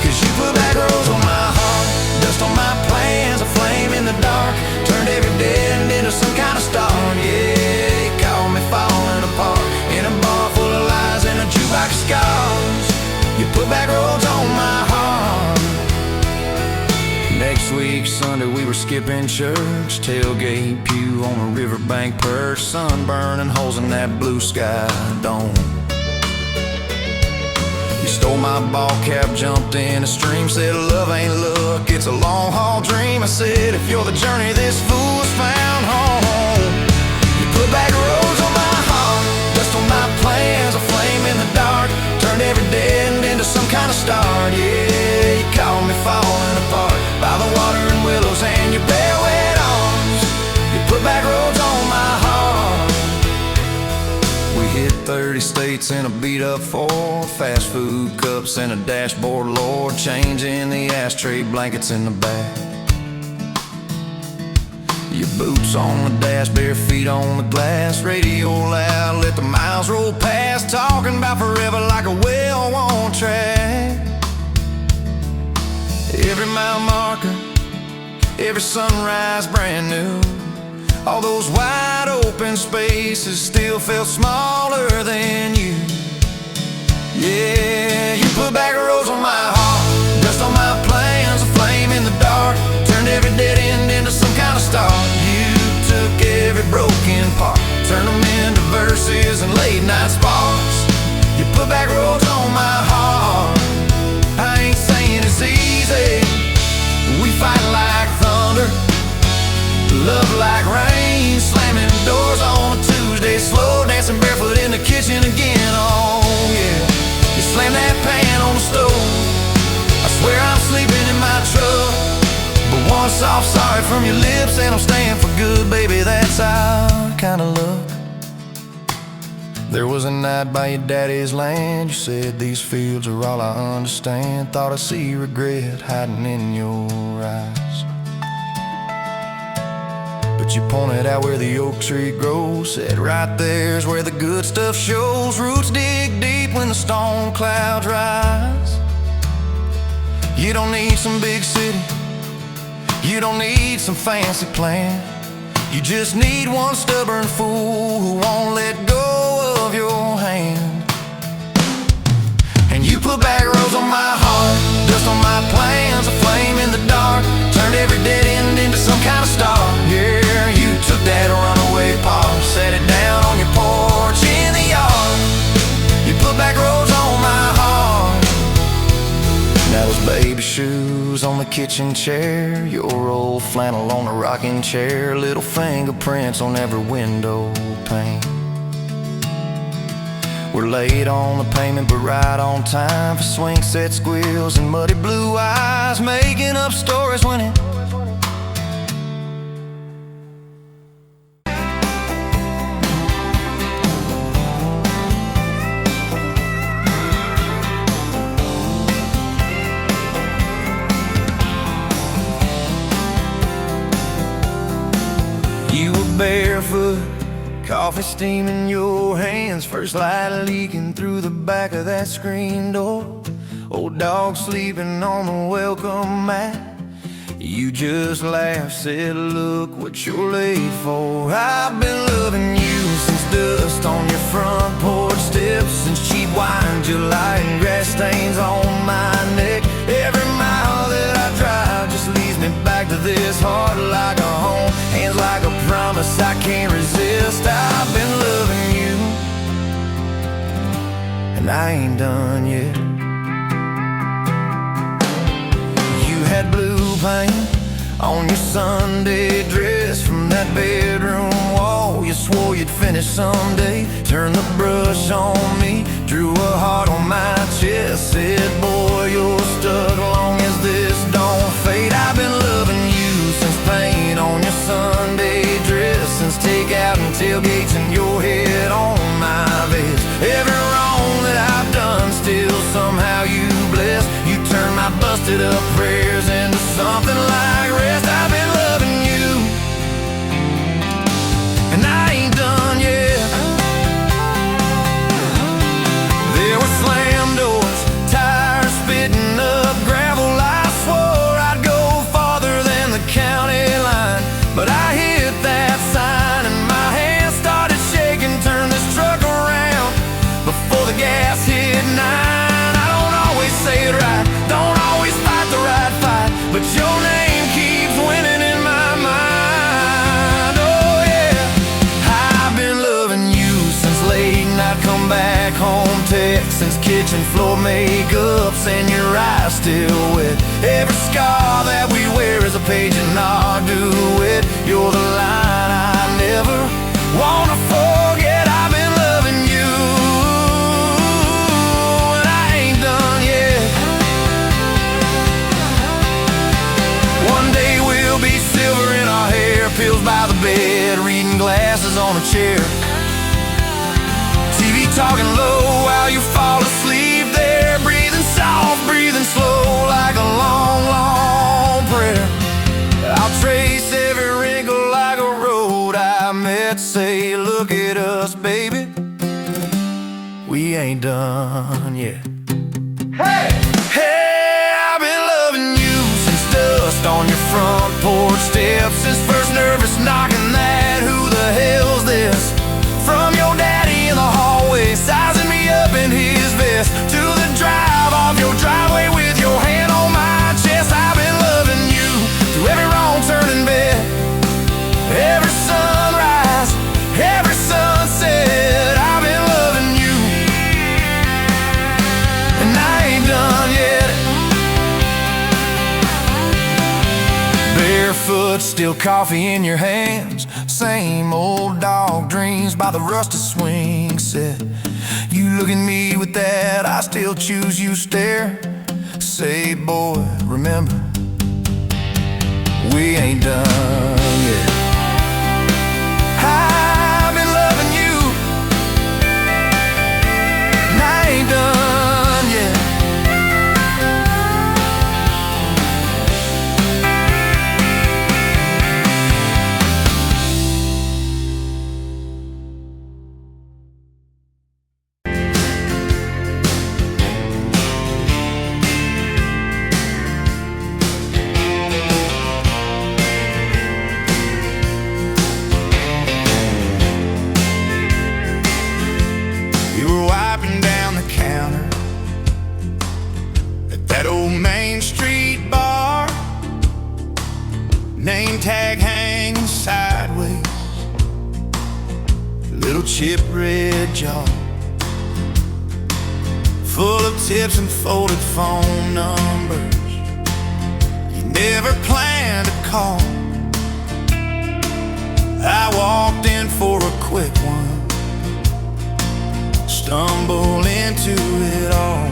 'Cause you put back roads on my heart, dust on my plans, a flame in the dark, turned every dead end into some kind of star. Yeah, you called me falling apart, in a bar full of lies and a jukebox of scars. You put back roads on my heart. Next week, Sunday, we were skipping church, tailgate pew on a riverbank perch, sun burning holes in that blue sky dome. You stole my ball cap, jumped in a stream, said love ain't luck, it's a long haul dream. I said, if you're the journey this fool's found home. You put back roads on my heart, dust on my plans, a flame in the dark, turned every dead end into some kind of start. Yeah, you called me falling apart, by the water and willows and your bare wet arms. You put back roads on my heart. We hit 30 states in a beat up Ford, fast food cups and a dashboard, Lord, changing the ashtray blankets in the back. Your boots on the dash, bare feet on the glass, radio loud, let the miles roll past, talking about forever like a well-worn track. Every mile marker, every sunrise brand new, all those wide open spaces still felt smaller than you. Yeah, you put back roads on my heart, dust on my plans, a flame in the dark, turned every dead end into some kind of star. You took every broken part, turned them into verses and late night sparks. You put back roads on my heart. I ain't saying it's easy, we fight like thunder, love like rain, slamming doors on a Tuesday, slow dancing barefoot in the kitchen again. a soft sorry from your lips, and I'm staying for good, baby, that's our kind of love. There was a night by your daddy's land. You said these fields are all I understand. Thought I see regret hiding in your eyes. But you pointed out where the oak tree grows. Said right there's where the good stuff shows. Roots dig deep when the storm clouds rise. You don't need some big city, you don't need some fancy plan. You just need one stubborn fool who won't let go of your hand. And you put back roads on my heart, dust on my plans, a flame in the dark. Turned every dead end into some kind of star. Yeah, you took that runaway paw, set it down on your porch in the yard. You put back roads on my heart. Now those baby shoes on the kitchen chair, your old flannel on the rocking chair, little fingerprints on every window pane. We're late on the payment but right on time for swing set squeals and muddy blue eyes, making up stories when it You were barefoot, coffee steaming your hands, first light leaking through the back of that screen door. Old dog sleeping on the welcome mat. You just laughed, said, look what you're late for. I've been loving you since dust on your front porch steps, since cheap wine, July, and grass stains on my neck. Every mile that I drive just leads me back to this heart like a home, hands like a promise I can't resist. I've been loving you, and I ain't done yet. You had blue paint on your Sunday dress from that bedroom wall. You swore you'd finish someday. Turned the brush on me, drew a heart on my chest, said, boy, you're stuck long as this don't fade. I've been loving you since paint on your Sunday dress, since takeout and tailgates and your head on my vest. Every wrong that I've done, still somehow you bless. You turn my busted up prayers into something like rest. I've been loving you, and I ain't done yet. There were slam doors, tires spitting up gravel. I swore I'd go farther than the county line, but I hit that sign and my hands started shaking. Turned this truck around before the gas hit 9. I don't always say it right, don't always fight the right fight, but your name keeps winning in my mind. Oh yeah, I've been loving you since late night come back home text, since kitchen floor makeups and your eyes still wet. Every scar that we wear is a page in our duet. You're the line I never wanna forget. I've been loving you, and I ain't done yet. One day we'll be silver in our hair, pills by the bed, reading glasses on a chair, TV talking low while you fall asleep there, breathing soft, breathing slow like a long, long prayer. I'll trace every wrinkle like a road I met, say, look at us, baby, we ain't done yet. Hey! Hey, I've been loving you since dust on your front porch steps, since first nervous knocking that who the hell's this from your daddy in the hallway, sizing me up in his vest, to the drive off your driveway with your hand on my chest. I've been loving you through every wrong turn in bed, every sunrise, every sunset. I've been loving you, and I ain't done yet. Barefoot, still coffee in your hands, same old dog dreams by the rusted swing set. You look at me with that I still choose you stare. Say, boy, remember we ain't done yet. I've been loving you, and I ain't done yet. You were wiping down the counter at that old Main Street bar, name tag hanging sideways, little chip red jar full of tips and folded phone numbers you never planned to call. I walked in for a quick one, stumble into it all.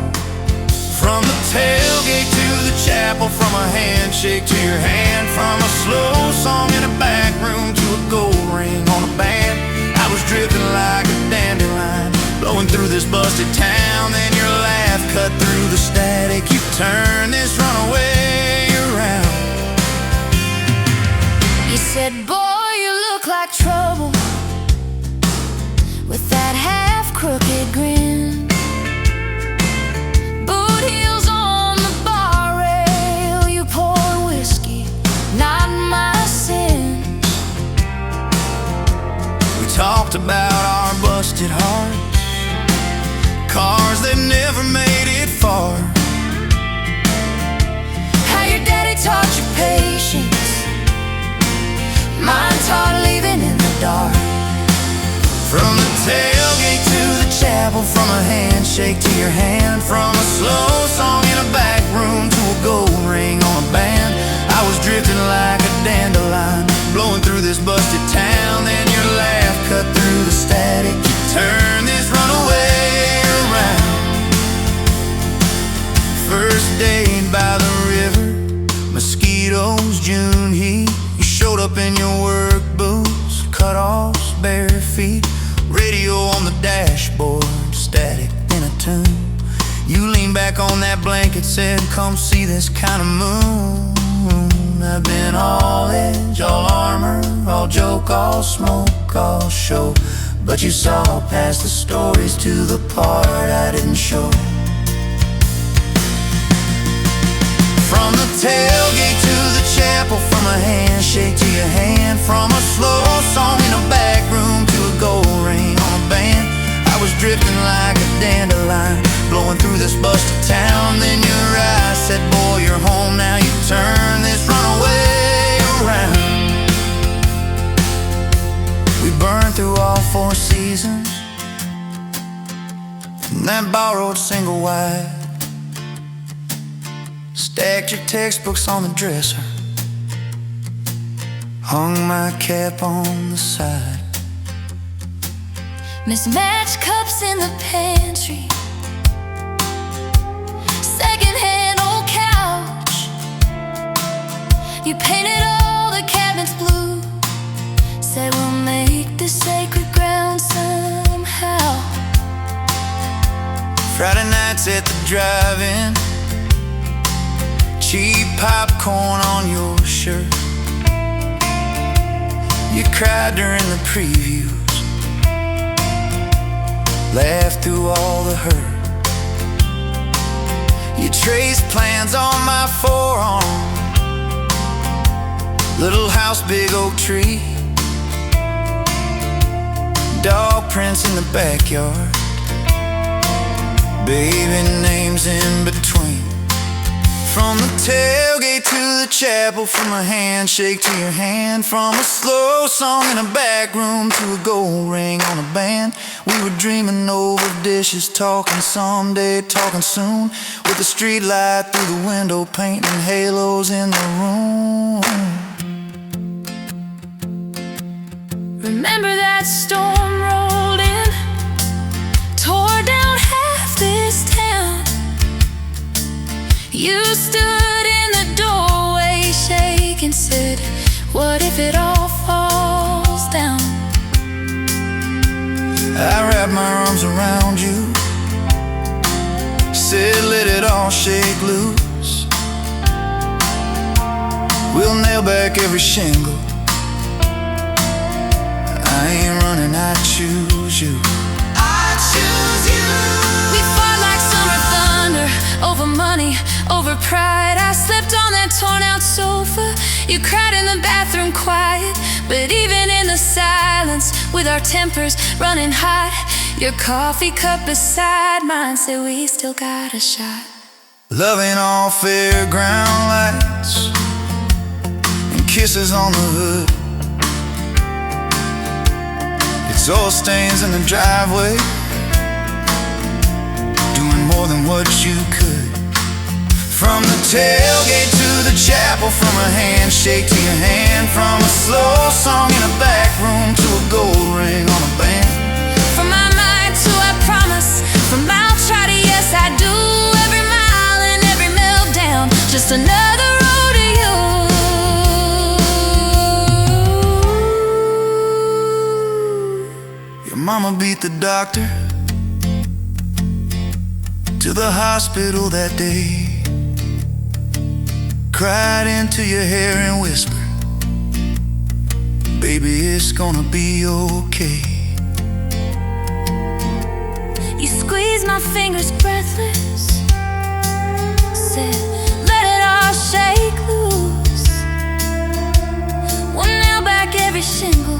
From the tailgate to the chapel, from a handshake to your hand, from a slow song in a back room to a gold ring on a band. I was drifting like a dandelion, blowing through this busted town. Then your laugh cut through the static. You turned this runaway around. You said, boy, you look like trouble, with that half-crooked grin, boot heels on the bar rail. You pour whiskey, not my sins. We talked about our busted hearts, cars that never made it far, How your daddy taught you patience, mine taught leaving in the dark. from the tailgate to the chapel, from a handshake to your hand, from a slow song in a back room to a gold ring on a band. I was drifting like a dandelion, blowing through this busted town. Then your laugh cut through the static. You turned this runaway around. First date by the river, mosquitoes, June heat. You showed up in your work boots, cut-offs, bare feet, radio on the dashboard, static in a tune. You leaned back on that blanket, said, come see this kind of moon. I've been all edge, all armor, all joke, all smoke, all show, but you saw past the stories to the part I didn't show. From the tailgate to the chapel, from a handshake to your hand, from a slow song in a back room to a gold ring on a band. I was drifting like a dandelion, blowing through this busted town. Then your eyes said, boy, you're home now. You turn this runaway around. We burned through all 4 seasons in that borrowed single wide. Stacked your textbooks on the dresser, hung my cap on the side. Mismatched cups in the pantry, secondhand old couch. You painted all the cabinets blue, said we'll make this sacred ground somehow. Friday nights at the drive-in, cheap popcorn on your shirt. You cried during the previews, laughed through all the hurt. You traced plans on my forearm, little house, big oak tree, dog prints in the backyard, baby names in between. From the tailgate to the chapel, from a handshake to your hand, from a slow song in a back room to a gold ring on a band. We were dreaming over dishes, talking someday, talking soon, with the street light through the window, painting halos in the room. Remember that storm rolled in, tore down half this town. You stood in the doorway shaking, said, What if it all falls down? I wrapped my arms around you, said let it all shake loose. We'll nail back every shingle. I ain't running, I choose you. I choose you. We fought like summer thunder, over money, over pride. I slept on that torn out sofa. You cried in the bathroom quiet. But even in the silence, with our tempers running hot, your coffee cup beside mine said we still got a shot. Loving all fairground lights and kisses on the hood. It's oil stains in the driveway, doing more than what you could. From the tailgate to the chapel, from a handshake to your hand, from a slow song in a back room to a gold ring on a band. From my mind to I promise, from I'll try to yes I do. Every mile and every meltdown, just another road to you. Your mama beat the doctor to the hospital that day, cried into your hair and whispered, baby, it's gonna be okay. You squeezed my fingers breathless, said let it all shake loose. We'll nail back every shingle.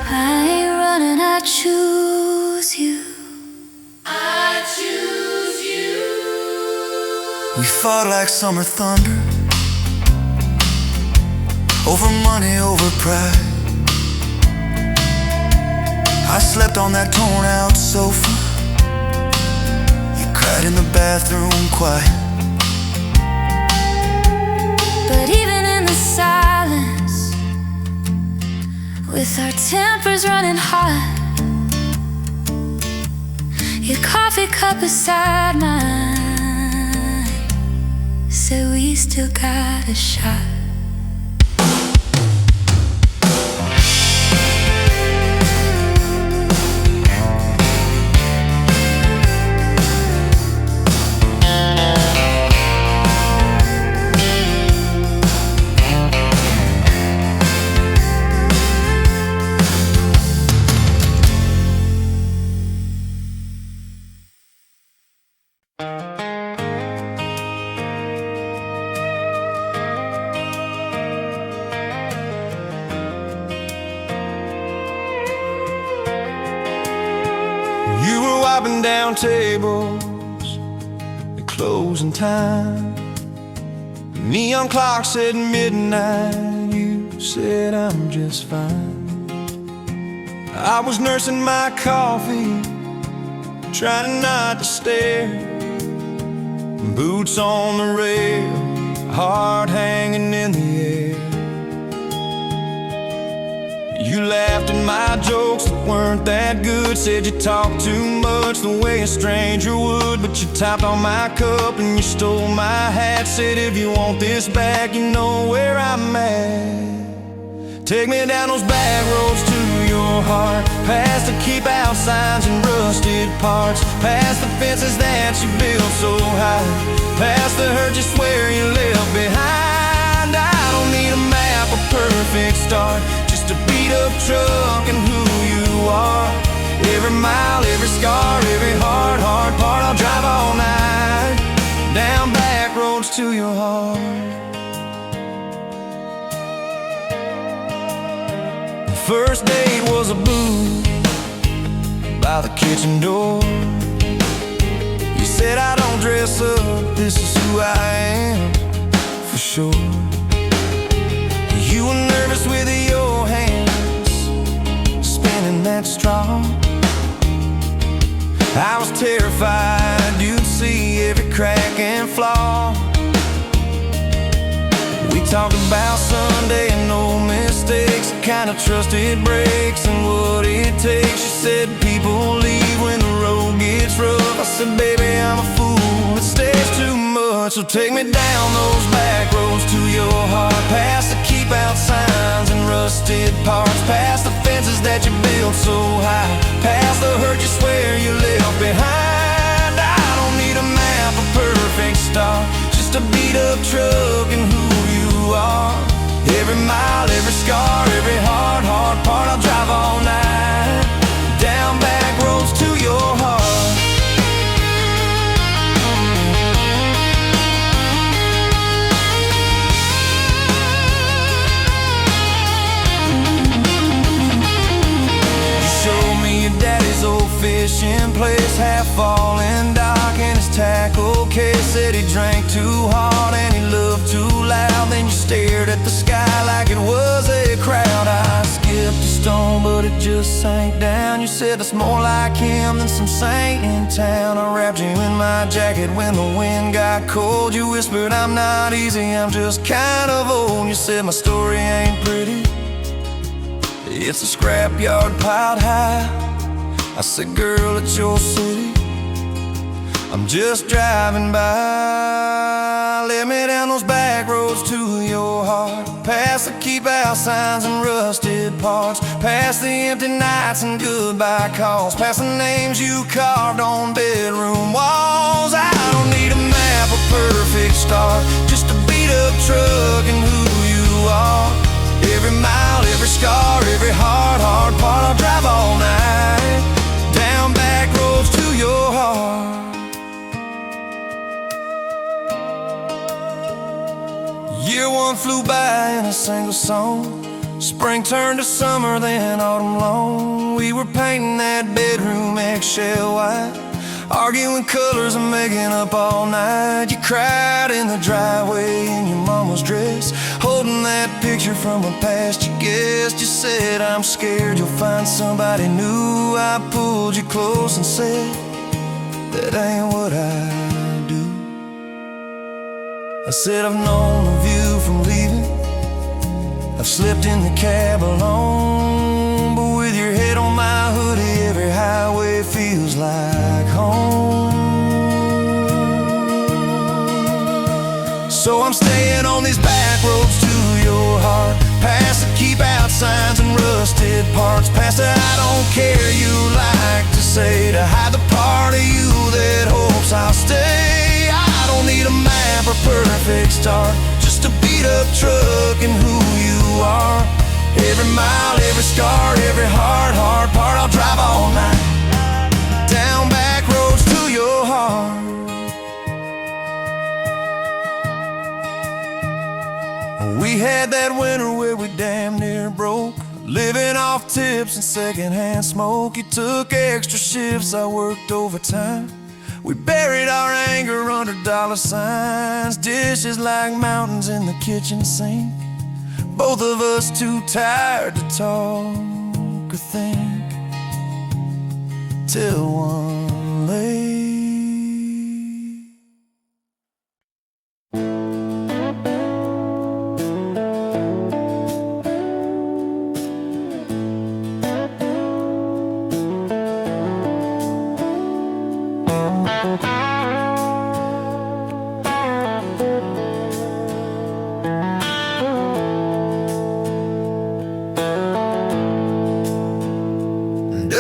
I ain't running, I choose you. I choose you. We fought like summer thunder, over money, over pride. I slept on that torn out sofa. You cried in the bathroom quiet. But even in the silence, with our tempers running hot, your coffee cup beside mine said we still got a shot. You were wiping down tables at closing time. Neon clock said midnight. You said I'm just fine. I was nursing my coffee, trying not to stare. Boots on the rail, heart hanging in the air. You laughed at my jokes that weren't that good. Said you talked too much the way a stranger would. But you topped on my cup and you stole my hat. Said if you want this back, you know where I'm at. Take me down those back roads to your heart, past the keep out signs and rusted parts, past the fences that you built so high, past the hurt you swear you left behind. I don't need a map, a perfect start, just a beat up truck and who you are. Every mile, every scar, every hard part, I'll drive all night down back roads to your heart. The first date was a booth by the kitchen door. You said I don't dress up, this is who I am, for sure. You were nervous with your hands spinning that straw. I was terrified you'd see every crack and flaw. We talked about Sunday and no mistakes, the kind of trust it breaks and what it takes. You said people leave when the road gets rough. I said, baby, I'm a fool, it stays too much. much. So take me down those back roads to your heart, past the keep out signs and rusted parts, past the fences that you built so high, past the hurt you swear you left behind. I don't need a map, a perfect start, just a beat up truck and who you are. Every mile, every scar, every hard part, I'll drive all night down back roads to your heart. You showed me your daddy's old fishing place, half fallen dock and his tackle case. Said he drank too hard and he loved too loud. Then you stared at the sky like it was a crowd. I skipped a stone but it just sank down. You said it's more like him than some saint in town. I wrapped you in my jacket when the wind got cold. You whispered I'm not easy, I'm just kind of old. You said my story ain't pretty, it's a scrapyard piled high. I said girl, it's your city, I'm just driving by. Let me down those back roads to your heart, past the keep out signs and rusted parts, past the empty nights and goodbye calls, past the names you carved on bedroom walls. I don't need a map, a perfect start, just a beat up truck and who you are. Every mile, every scar, every hard part, I'll drive all night down back roads to your heart. Year one flew by in a single song. Spring turned to summer, then autumn long. We were painting that bedroom eggshell white, arguing colors and making up all night. You cried in the driveway in your mama's dress, holding that picture from a past you guessed. You said I'm scared you'll find somebody new. I pulled you close and said that ain't what I do. I said I've known of you from leaving, I've slept in the cab alone, but with your head on my hoodie, every highway feels like home. So I'm staying on these back roads to your heart, past the keep out signs and rusted parts, past the I don't care you like to say, to hide the part of you that hopes I'll stay. I don't need a map or perfect start, just a beat up truck and who you are. Every mile, every scar, every hard part, I'll drive all night down back roads to your heart. We had that winter where we damn near broke, living off tips and secondhand smoke. You took extra shifts, I worked overtime. We buried our anger under dollar signs, dishes like mountains in the kitchen sink, both of us too tired to talk or think, till one late.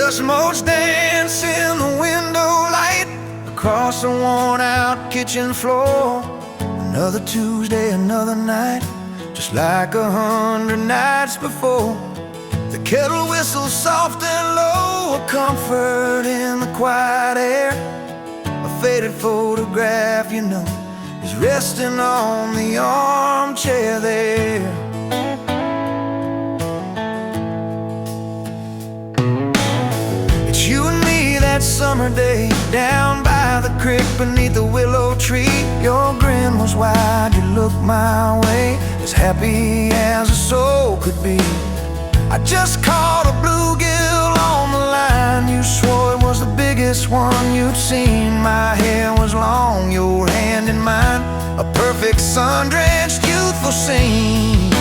Smoke's dance in the window light across the worn out kitchen floor. Another Tuesday, another night, just like 100 nights before. The kettle whistles soft and low, a comfort in the quiet air. A faded photograph, you know, is resting on the armchair there. That summer day down by the creek beneath the willow tree, your grin was wide, you looked my way, as happy as a soul could be. I just caught a bluegill on the line, you swore it was the biggest one you'd seen. My hair was long, your hand in mine, a perfect sun-drenched youthful scene.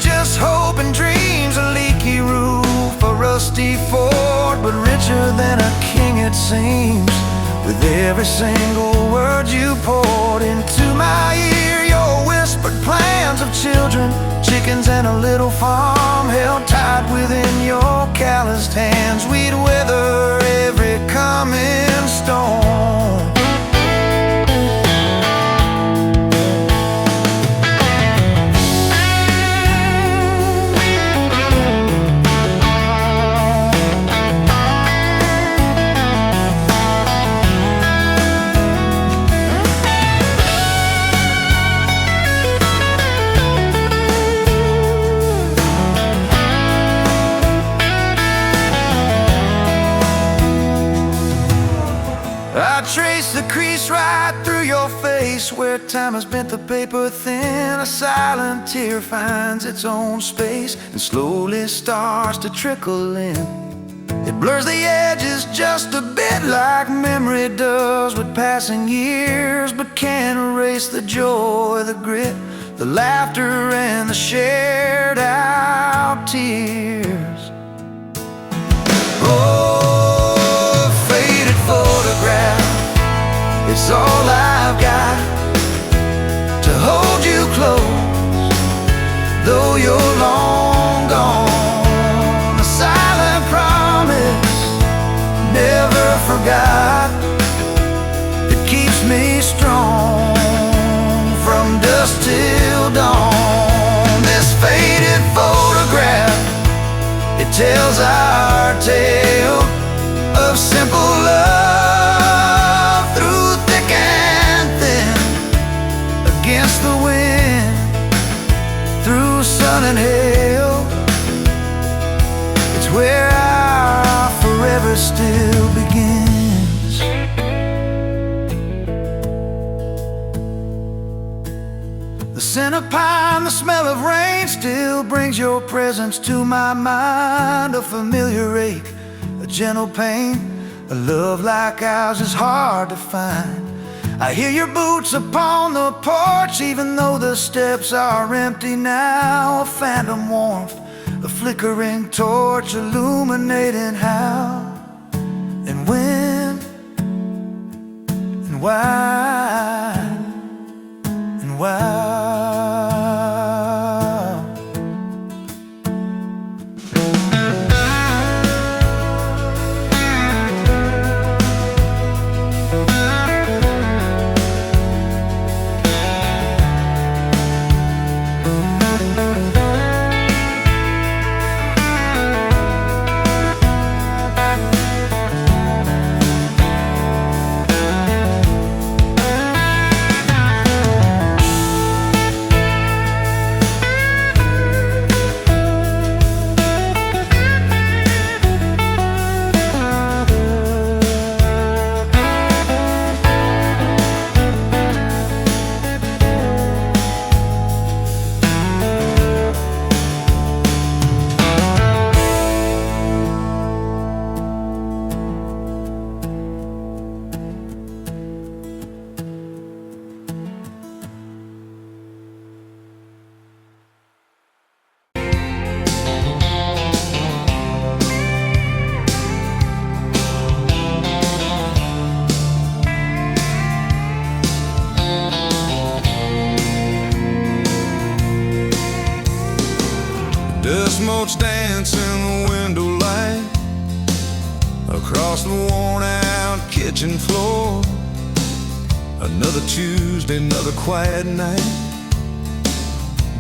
Just hope and dreams, a leaky roof, a rusty Ford, but rich richer than a king it seems. With every single word you poured into my ear, your whispered plans of children, chickens and a little farm held tight within your calloused hands. We'd weather every coming storm. I trace the crease right through your face, where time has bent the paper thin. A silent tear finds its own space and slowly starts to trickle in. It blurs the edges just a bit like memory does with passing years, but can't erase the joy, the grit, the laughter and the shared out tears. Oh, faded photograph, it's all I've got to hold you close, though you're long gone. A silent promise, never forgot, that keeps me strong from dusk till dawn. This faded photograph, it tells our tale of simple love through thick and thin, against the wind, through sun and hail. It's where our forever still begins. The scent of pine, the smell of rain still brings your presence to my mind. A familiar ache, a gentle pain, a love like ours is hard to find. I hear your boots upon the porch, even though the steps are empty now. A phantom warmth, a flickering torch, illuminating how and when and why and why. Dust motes dance in the window light across the worn out kitchen floor. Another Tuesday, another quiet night,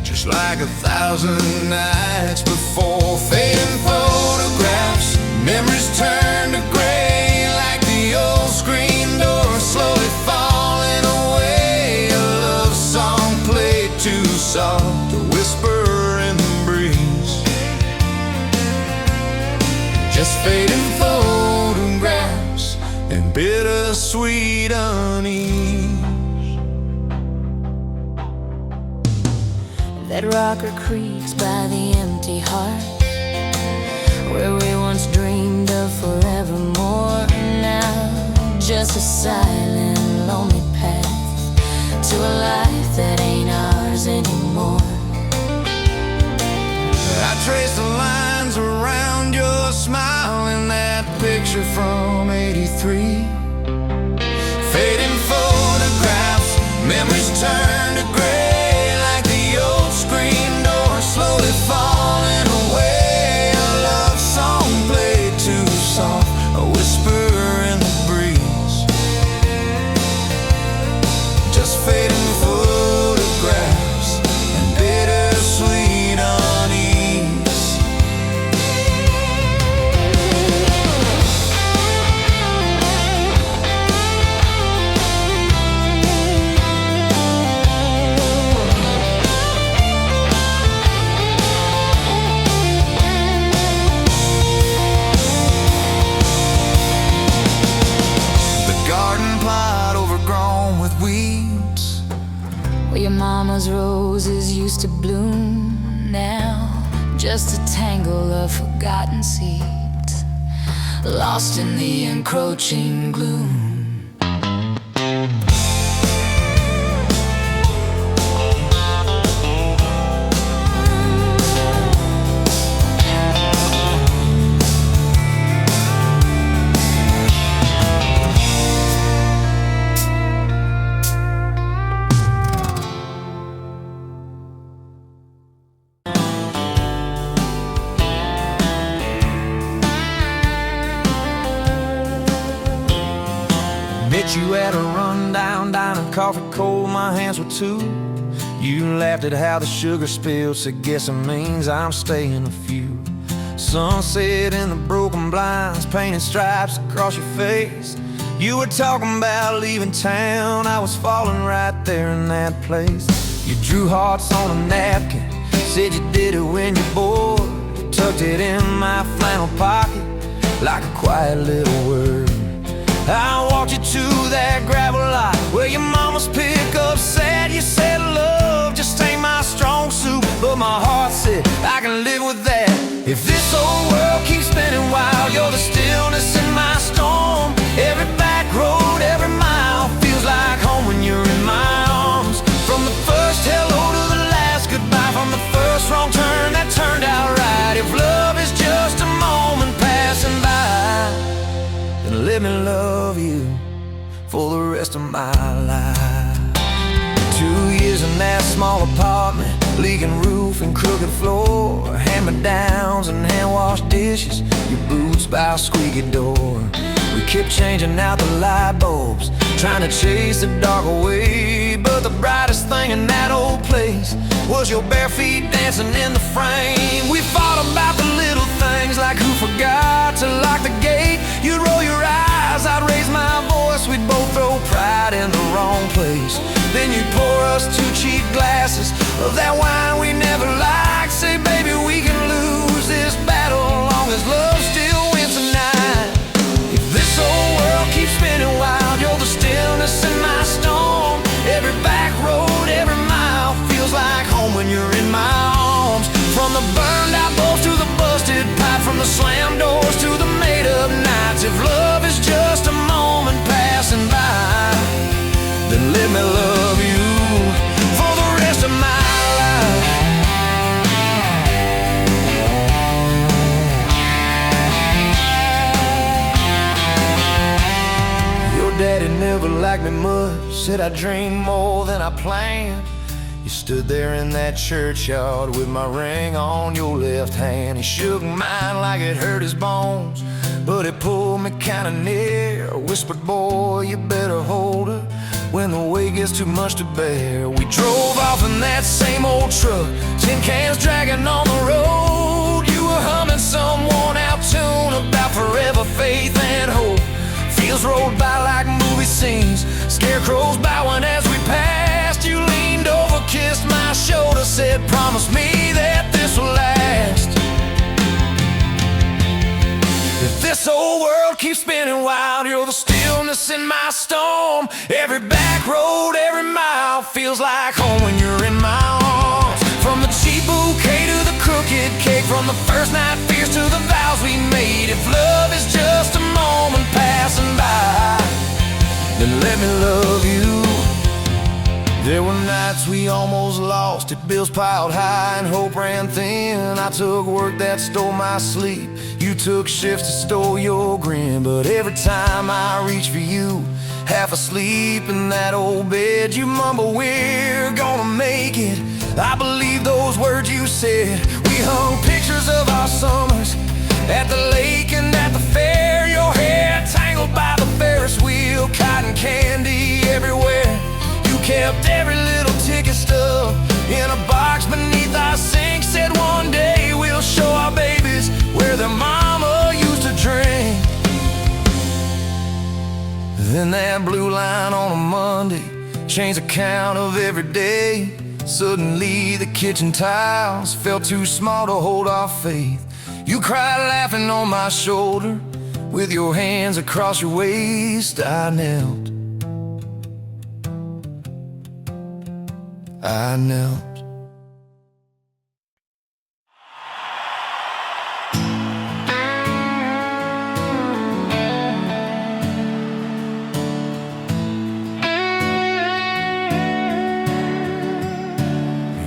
just like 1,000 nights before. Fading photographs, memories turn to gray like the old screen door slowly falling away. A love song played too soft to whisper in the breeze, just fading photographs and bittersweet unease. That rocker creaks by the empty heart, where we once dreamed of forevermore. Now just a silent, lonely path to a life that ain't ours anymore. I trace the lines around your smile in that picture picture from '83. Fading photographs, memories turn to gray, like the old screen door slowly falling away. A love song played too soft, a whisper in the breeze. Just fading photographs and bittersweet unease. Where your mama's roses used to bloom, now just a tangle of forgotten seeds, lost in the encroaching gloom. Met you at a rundown diner, coffee cold, my hands were two. You laughed at how the sugar spilled, said guess it means I'm staying a few. Sunset in the broken blinds, painted stripes across your face. You were talking about leaving town, I was falling right there in that place. You drew hearts on a napkin, said you did it when you're bored. Tucked it in my flannel pocket like a quiet little word. I walked you to that gravel lot where your mama's pickup sat. You said love just ain't my strong suit, but my heart said I can live with that. If this old world keeps spinning wild, you're the stillness in my storm. Every back road, every mile feels like home when you're in my arms. From the first hello to the last goodbye, from the first wrong turn that turned out right. If love is just a moment passing by, then let me love you for the rest of my life. 2 years in that small apartment, leaking roof and crooked floor, hand-me-downs and hand-washed dishes, your boots by a squeaky door. We kept changing out the light bulbs, trying to chase the dark away, but the brightest thing in that old place was your bare feet dancing in the frame. We fought about the little things, like who forgot to lock the gate. You'd roll your eyes, I'd raise my voice, we'd both throw pride in the wrong place. Then you'd pour us 2 cheap glasses of that wine we never liked. Say, baby, we can lose this battle long as love still wins tonight. If this old world keeps spinning wild, you're the stillness in my storm. Every back road, every mile feels like home when you're in my arms. From the burned out bulbs to the busted pipe, from the slam doors to the made up nights. If love is just a moment passing by, then let me love you for the rest of my life. Your daddy never liked me much, said I dreamed more than I planned. You stood there in that churchyard with my ring on your left hand. He shook mine like it hurt his bones, but he pulled me kinda near, whispered, boy, you better hold her when the weight gets too much to bear. We drove off in that same old truck, tin cans dragging on the road. You were humming some worn out tune about forever faith and hope. Fields rolled by like movie scenes, scarecrows bowing as we passed. You leaned over, kissed my shoulder, said, promise me that this will last. If this whole world keeps spinning wild, you're the stillness in my storm. Every back road, every mile feels like home when you're in my arms. From the cheap bouquet to the crooked cake, from the first night fears to the vows we made. If love is just a moment passing by, then let me love you. There were nights we almost lost it, bills piled high and hope ran thin. I took work that stole my sleep, You took shifts to stole your grin, but every time I reach for you, half asleep in that old bed, you mumble, we're gonna make it. I believe those words you said. We hung pictures of our summers at the lake and at the fair. Your hair tangled by the Ferris wheel, cotton candy everywhere. You kept every little ticket stub in a box beneath our sink. Said one day we'll show our babies where their mama used to drink. Then that blue line on a Monday changed the count of every day. Suddenly the kitchen tiles felt too small to hold our faith. You cried laughing on my shoulder with your hands across your waist. I knelt.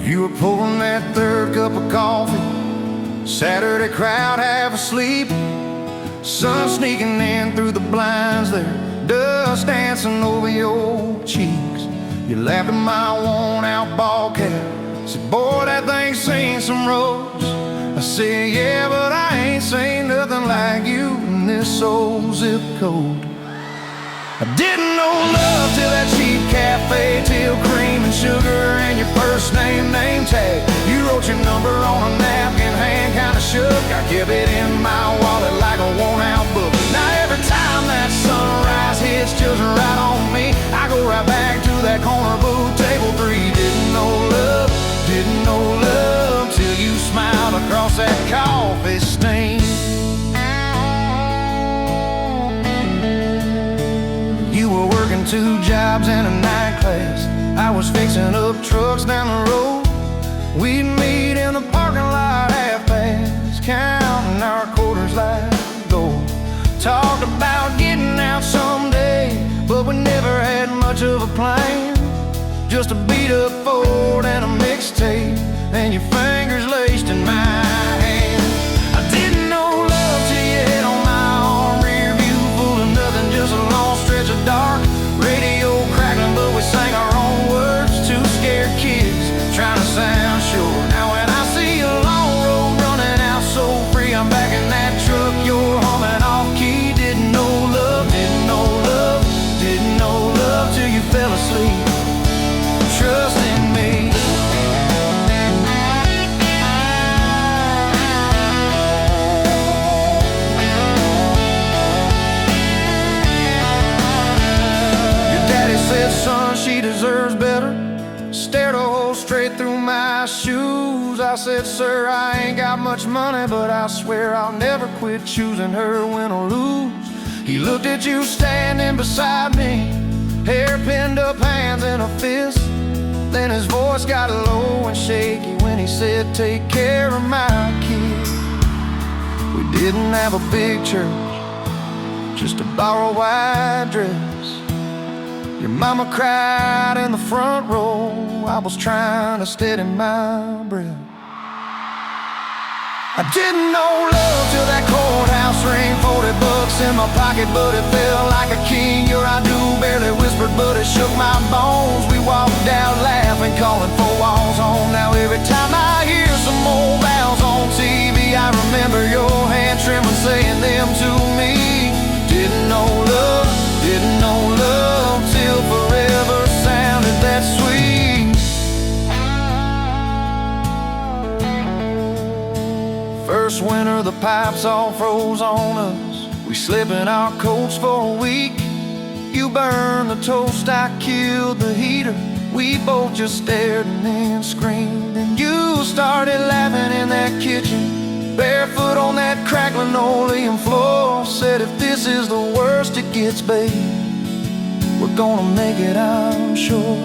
You were pouring that third cup of coffee, Saturday crowd half asleep, sun sneaking in through the blinds there, dust dancing over your cheeks. You laughed at my worn-out ball cap, said, boy, that thing's seen some roads. I said, yeah, but I ain't seen nothing like you in this old zip code. I didn't know love till that cheap cafe, till cream and sugar and your first name tag. You wrote your number on a napkin, hand kinda shook. I kept it in my wallet like a worn-out book. Now every time that sunrise hits just right on me, I go right back to that corner booth, table 3. Didn't know love till you smiled across that coffee stain. You were working 2 jobs and a night class. I was fixing up trucks down the road. We'd meet in the parking lot half-past, counting our quarters like gold. Talked about getting out someday, but we never had much of a plan. Just a beat-up Ford and a mixtape, and your fingers laced in my hand. I didn't know love till you hit on my arm, rear view full of nothing, just a long stretch of dark. Radio crackling, but we sang our own words. 2 scared kids trying to sound sure. Now when I see a long road running out so free, I'm back in that truck, you're humming off key. Didn't know love till you fell asleep. Trust in me. Said, son, she deserves better. Stared a hole straight through my shoes. I said, sir, I ain't got much money, but I swear I'll never quit choosing her, win or lose. He looked at you standing beside me, hair pinned up, hands in a fist. Then his voice got low and shaky when he said, take care of my kid. We didn't have a big church, just a borrowed white dress. Your mama cried in the front row. I was trying to steady my breath. I didn't know love till that courthouse ring. 40 bucks in my pocket, but it felt like a king. Your I do barely whispered, but it shook my bones. We walked out laughing, calling 4 walls home. Now every time I hear some old vows on TV, I remember your hand trembling, saying them to me. Didn't know love till forever sounded that sweet. First winter the pipes all froze on us. We slept in our coats for a week. You burned the toast, I killed the heater. We both just stared and then screamed. And you started laughing in that kitchen, barefoot on that crackling linoleum floor. Said, if this is the worst it gets, babe, we're gonna make it, I'm sure.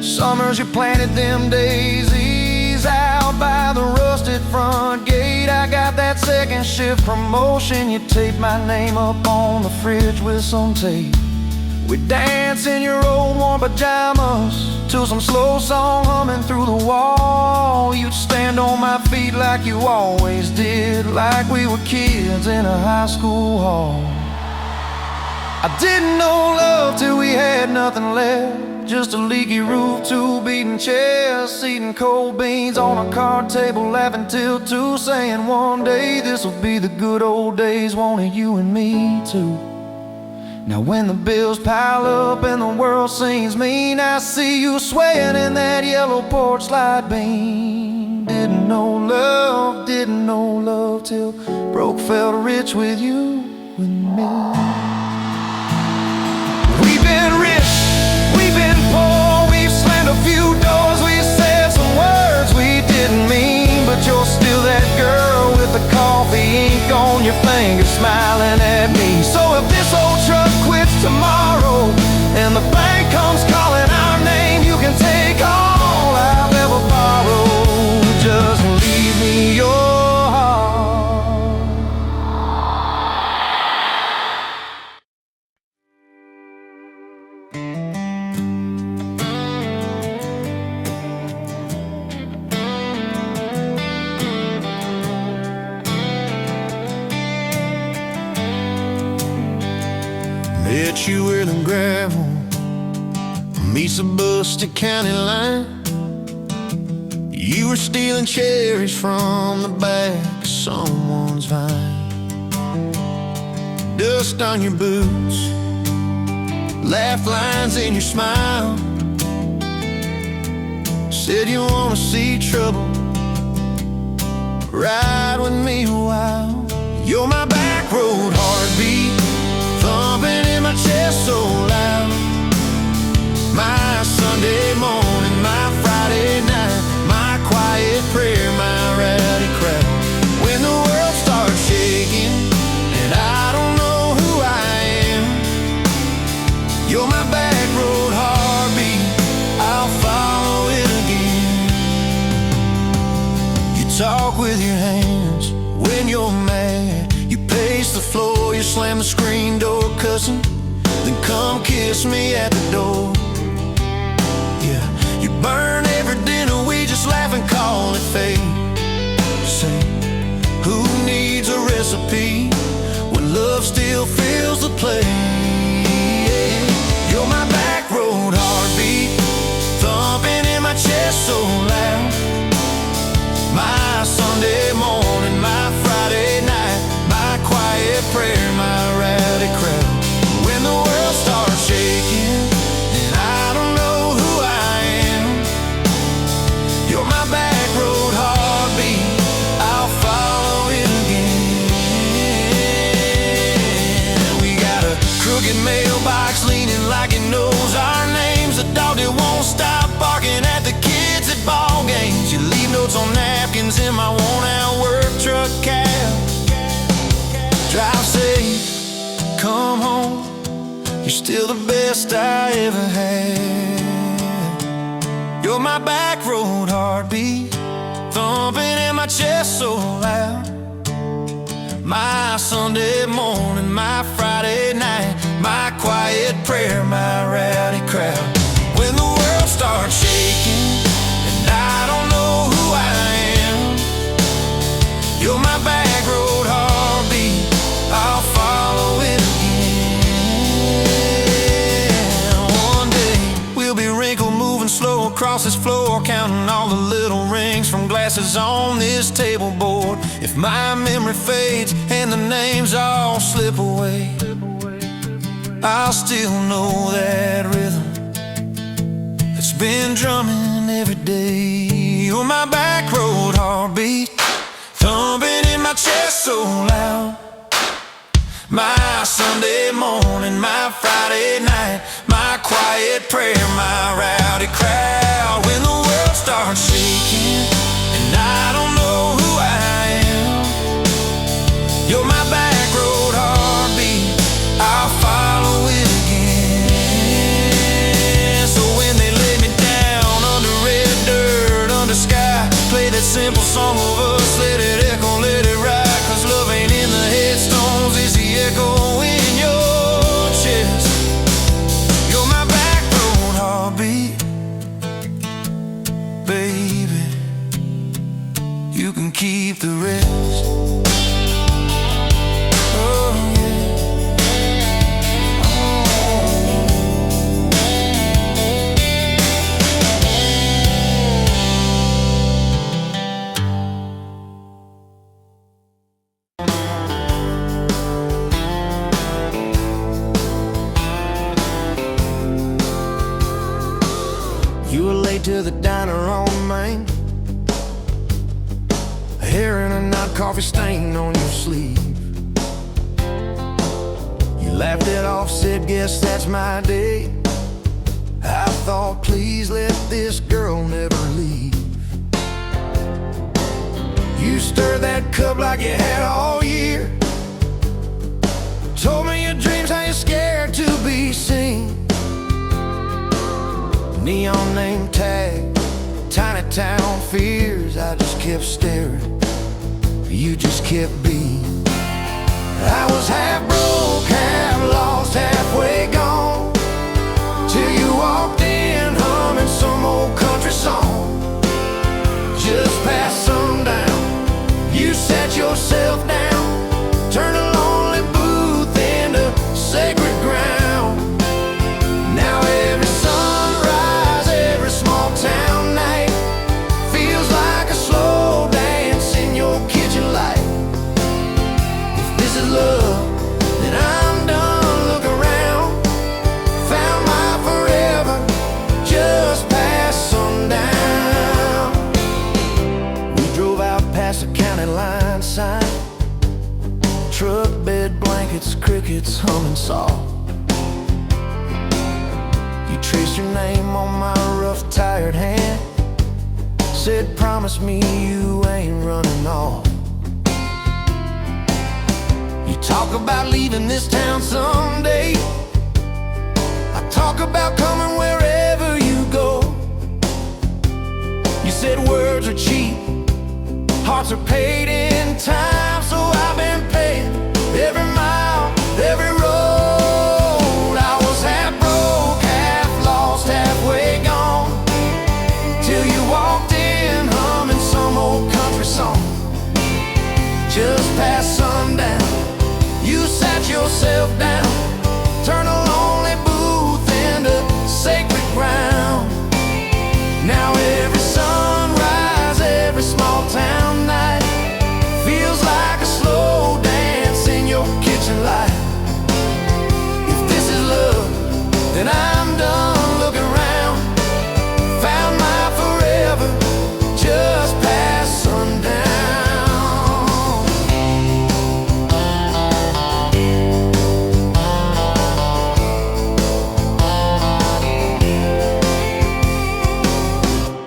Summers you planted them daisies out by the rusted front gate. I got that second shift promotion. You taped my name up on the fridge with some tape. We'd dance in your old warm pajamas to some slow song humming through the wall. You'd stand on my feet like you always did, like we were kids in a high school hall. I didn't know love till we had nothing left, just a leaky roof, two beating chairs, eating cold beans on a card table, laughing till 2, saying one day this'll be the good old days, wanting you and me too. Now when the bills pile up and the world seems mean, I see you swaying in that yellow porch light beam. Didn't know love till broke felt rich with you and me. We've been rich, we've been poor, we've slammed a few doors, we've said some words we didn't mean, but you're still that girl with the coffee ink on your finger smiling at me. So if this old truck quits tomorrow and the bank comes calling our name, you can take all I've ever borrowed, just leave me your heart. Met you where the gravel meets the Buster County line. You were stealing cherries from the back of someone's vine. Dust on your boots, laugh lines in your smile. Said you wanna see trouble, ride with me a while. You're my back road heartbeat, thumping in my chest so loud. My Sunday morning, my Friday night, my quiet prayer, my rowdy crowd. When the world starts shaking and I don't know who I am, you're my back road heartbeat, I'll follow it again. You talk with your hands when you're mad, you pace the floor, you slam the screen door cussing, then come kiss me at the door. Yeah, you burn every dinner, we just laugh and call it fate. Say, who needs a recipe when love still fills the plate? You're my back road heartbeat, thumping in my chest so loud. My Sunday morning, my Friday night, my quiet prayer, my rowdy crowd. When the world starts shaking and I don't know who I am, you're my back road heartbeat, I'll follow it again. We got a crooked mailbox leaning like it knows our names, a dog that won't stop barking at the kids at ball games. You leave notes on napkins in my worn-out work truck cab. Drive safe, come home, you're still the best I ever had. You're my back road heartbeat, thumping in my chest so loud. My Sunday morning, my Friday night, my quiet prayer, my rowdy crowd. When the world starts shaking and I don't know who I am, you're my back road heartbeat, I'll follow it again. One day we'll be wrinkled, moving slow across this floor, counting all the little rings from glasses on this table board. If my memory fades and the names all slip away, I'll still know that rhythm that's been drumming every day. You're my back road heartbeat, thumping in my chest so loud. My Sunday morning, my Friday night, my quiet prayer, my rowdy crowd. When the world starts shaking and I don't know who I am, you're my back road heartbeat, I'll follow it again. So when they lay me down under red dirt, under sky, play that simple song of us, let it echo, let it ride, 'cause love ain't in the headstones, it's the echo in your chest. You're my back road heartbeat, to the diner on Main. Hair in a knot, coffee stain on your sleeve. You laughed it off, said, guess that's my day. I thought, please let this girl never leave. You stirred that cup like you had all year. Told me your dreams, how you're scared to be seen. Neon name tag, tiny town fears. I just kept staring, you just kept being. I was half broke, half lost, halfway gone, till you walked in humming some old country song. Just past sundown, you sat yourself down, turned a lonely booth into sacred ground. Now every sunrise, every small town night feels like a slow dance in your kitchen light. If this is love, then I'm done. Look around, found my forever just past sundown. We drove out past the county line sign, truck bed blankets, crickets humming soft. You traced your name on my rough, tired hand, said, promise me you ain't running off. You talk about leaving this town someday, I talk about coming wherever you go. You said words are cheap, hearts are paid in time, so I've been paying every mile, every road. I was half broke, half lost, halfway gone, till you walked in humming some old country song. Just past sundown, you sat yourself down, turned a lonely booth into sacred ground. Now every sunrise, every small town night feels like a slow dance in your kitchen light. If this is love, then I'm done. Looking around, found my forever just past sundown.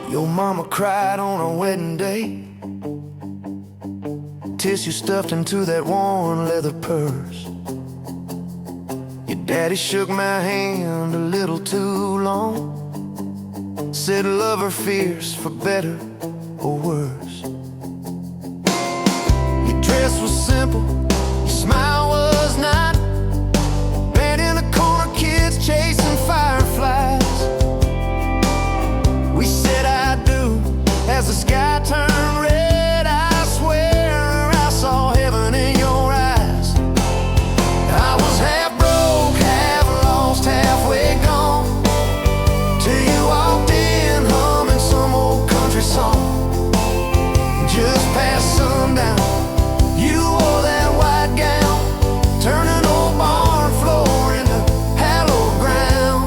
Your mama cried on her wedding day, tissue stuffed into that worn leather purse. Your daddy shook my hand a little too long, said love her fierce for better or worse. Your dress was simple, your smile was not, bent in a corner, kids chasing fireflies. We said I do as the sky turned red. I swear I saw heaven in your eyes. I was half broke, half lost, halfway gone, till you walked in humming some old country song. Just past sundown, you wore that white gown, turning old barn floor into hallowed ground.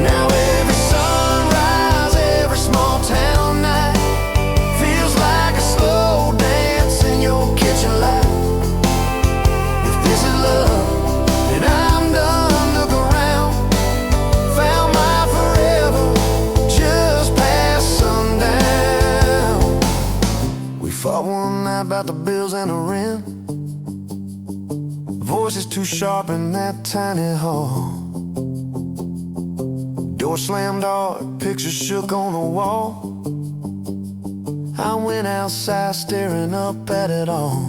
Now every sunrise, every small town night feels like a slow dance in your kitchen light. If this is love, then I'm done. Look around, found my forever just past sundown. We fought one night about the bills and the rent, voices too sharp in that tiny hall. Door slammed hard, pictures shook on the wall. I went outside staring up at it all.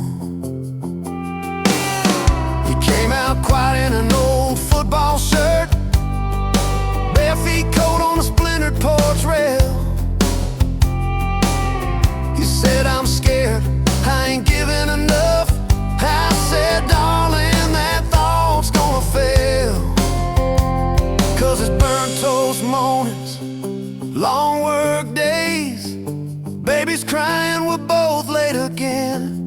You came out quiet in an old football shirt, bare feet cold on the splintered porch rail. You said, I'm scared, I ain't giving enough. I said, darling, that thought's gonna fail. 'Cause it's burnt toast mornings, long work days, babies crying, we're both late again.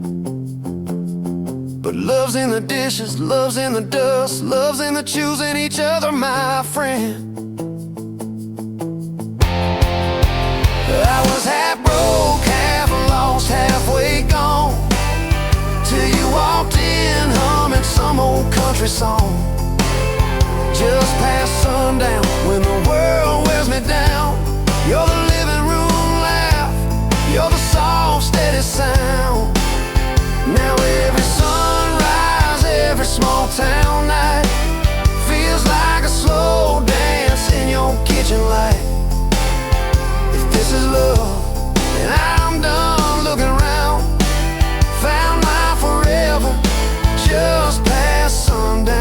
But love's in the dishes, love's in the dust, love's in the choosing each other, my friend. singing some old country song. Just past sundown, when the world wears me down, you're the living room laugh, you're the soft, steady sound. Now every sunrise, every small town night feels like a slow dance in your kitchen light. If this is love, then I'm done looking around. Found my forever just past sundown.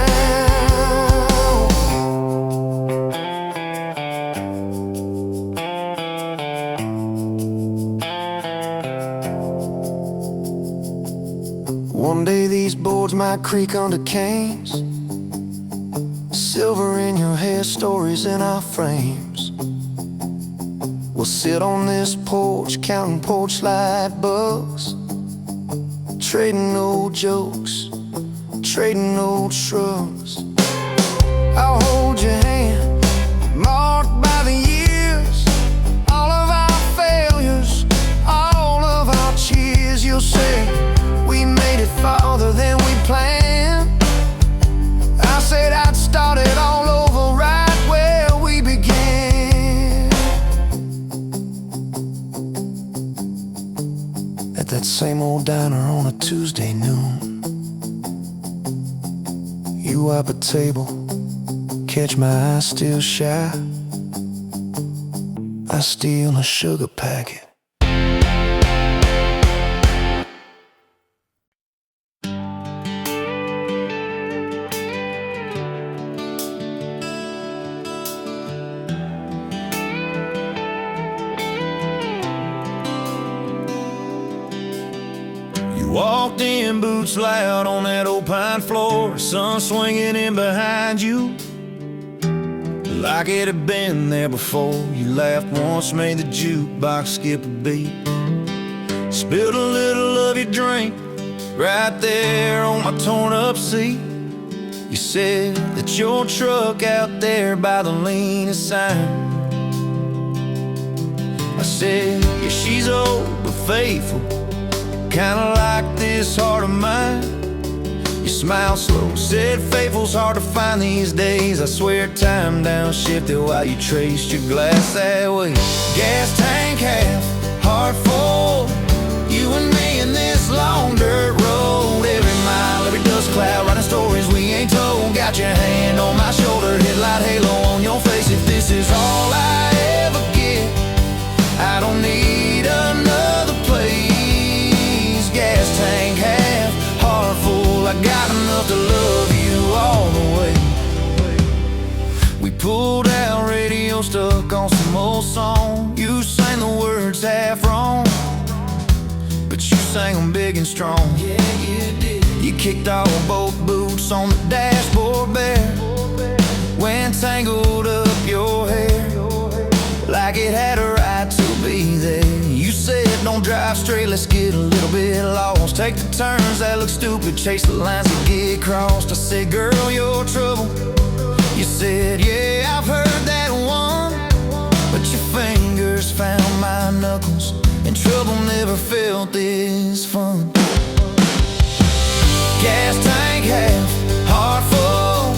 One day these boards might creak under canes, silver in your hair, stories in our frames. We'll sit on this porch, counting porch light bugs, trading old jokes, trading old shrugs. I'll hold your hand, marked by the years, all of our failures, all of our cheers. You'll say we made it farther than we planned. I said I'd start it all over right where we began. At that same old diner on a Tuesday noon, you wipe a table, catch my eye still shy. I steal a sugar packet. Walked in, boots loud on that old pine floor, sun swinging in behind you like it had been there before. You laughed once, made the jukebox skip a beat, spilled a little of your drink right there on my torn up seat. You said that your truck out there by the leanest sign. I said, yeah, she's old but faithful, kinda like this heart of mine. You smiled slow, said faithful's hard to find these days. I swear time downshifted while you traced your glass that way. Gas tank half, heart full, you and me in this long dirt road. Every mile, every dust cloud, writing stories we ain't told. Got your hand on my shoulder, headlight halo on your face. If this is all I ever get, I don't need another place. Gas tank half, heart full, I got enough to love you all the way. We pulled out, radio stuck on some old song. You sang the words half wrong, but you sang them big and strong. Yeah, you did. You kicked off both boots on the dashboard bare, when tangled up your hair like it had a right to be there. You said don't drive straight, let's get a little bit lost, take the turns that look stupid, chase the lines that get crossed. I said, girl, you're trouble. You said, yeah, I've heard that one, but your fingers found my knuckles, and trouble never felt this fun. Gas tank half, heart full,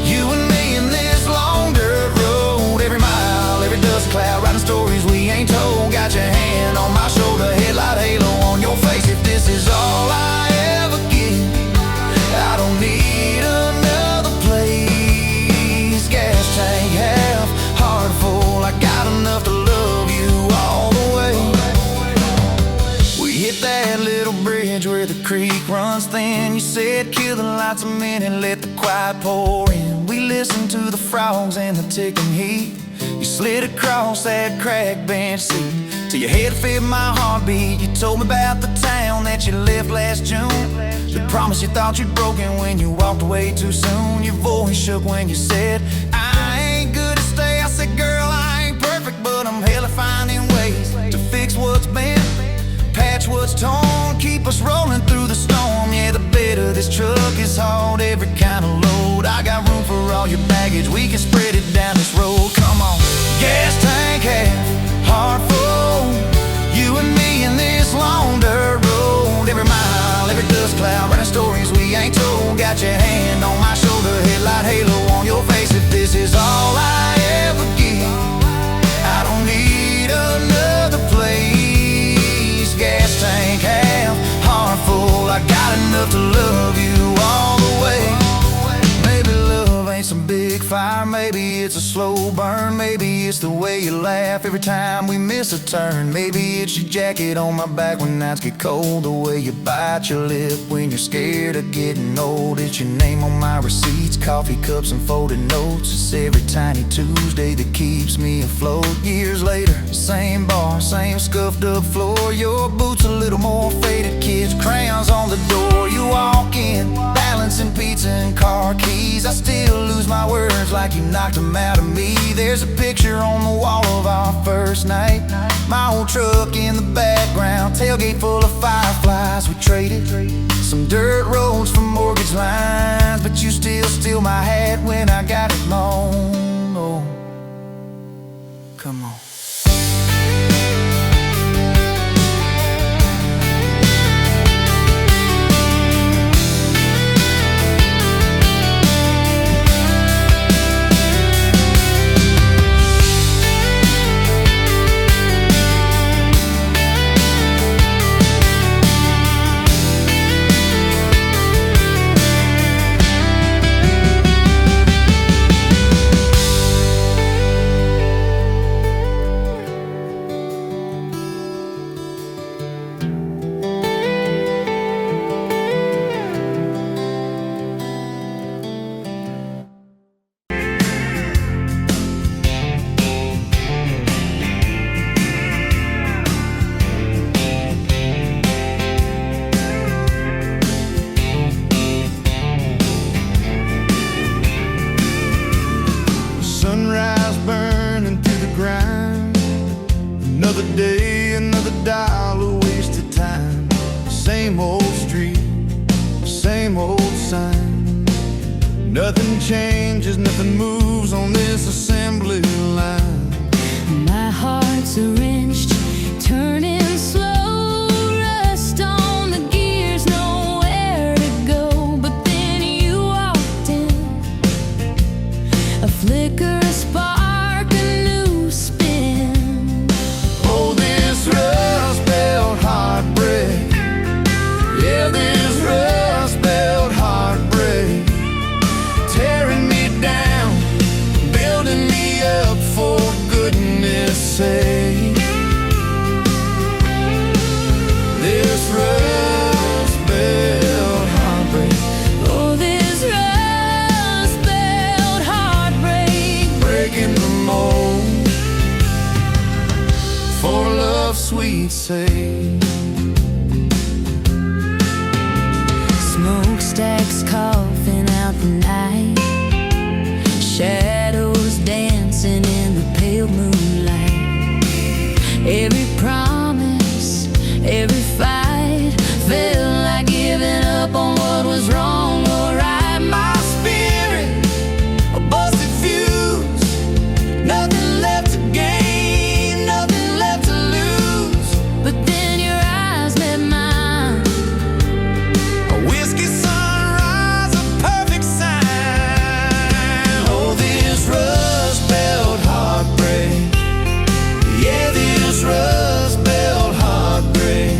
you and me in this long dirt road. Every mile, every dust cloud, writing stories we ain't told. Got your hand on my shoulder, headlight halo on your face. If this is all I ever get, I don't need another place. Gas tank half, heart full, I got enough to love you all the way. We hit that little bridge where the creek runs thin. You said kill the lights a minute, let the quiet pour in. We listened to the frogs and the ticking heat. You slid across that cracked bench seat till your head fit my heartbeat. You told me about the town that you left last June, the promise you thought you'd broken when you walked away too soon. Your voice shook when you said, I ain't good to stay. I said, girl, I ain't perfect, but I'm hella finding ways to fix what's bent, patch what's torn, keep us rolling through the storm. Yeah, the bed of this truck is hauled, every kind of load. I got room for all your baggage, we can spread it down this road. Come on. Gas tank half, heart full, you and me in this long dirt road. Every mile, every dust cloud, writing stories we ain't told. Got got your hand on my shoulder, headlight halo on your face. If this is all I ever give, I don't need another place. Gas tank half, heart full, I got enough to love you all the way. Maybe love ain't some big fire, maybe it's a slow burn. Maybe it's the way you laugh every time we miss a turn. Maybe it's your jacket on my back when nights get cold, the way you bite your lip when you're scared of getting old. It's your name on my receipts, coffee cups and folded notes. It's every tiny Tuesday that keeps me afloat. Years later, same bar, same scuffed up floor. Your boots a little more faded, kids' crayons on the door. You walk in, balancing pizza and car keys. I still lose my words like you knocked them out of me. There's a picture on the wall of our first night, my old truck in the background, tailgate full of fireflies. We traded some dirt roads for mortgage lines, but you still steal my hat when I got it long. Oh, come on. Sunrise burning through the grind. Another day, another dollar wasted time. Same old street, same old sign. Nothing changes, nothing moves on this assembly line. My heart's a wrenched, turning slow, rust on the gears, nowhere to go. But then you walked in, a flicker, a spark, a new spin. Oh, this rust belt heartbreak. Yeah, this rust belt heartbreak. Tearing me down, building me up, for goodness sake. This rust belt heartbreak. Oh, this rust belt heartbreak. Breaking the mold, for love's sweet sake. Smokestacks coughing out the night, shadows dancing in the pale moonlight. Every promise, every fight felt like giving up on what was wrong or right. My spirit, a busted fuse, nothing left to gain, nothing left to lose. But then your eyes met mine, A whiskey sunrise, a perfect sign. Oh, this rust belt heartbreak. Yeah, this rust belt heartbreak.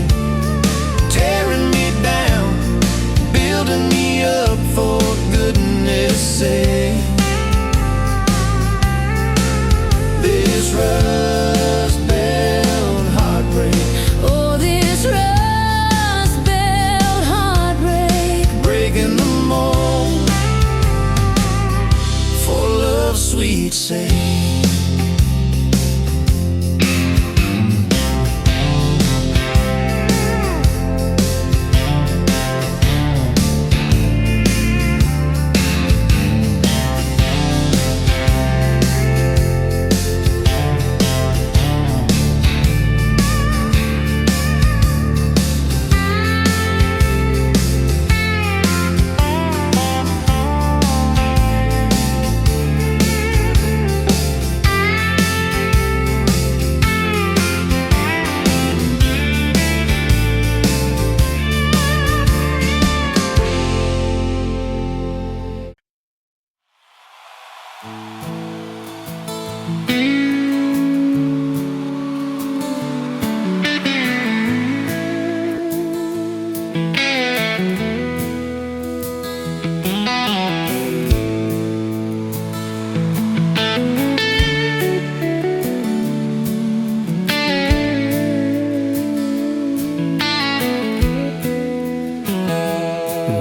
Tearing me down, building me up, for goodness sake. This rust belt heartbreak. oh, this rust belt heartbreak. Breaking the mold, for love's sweet sake.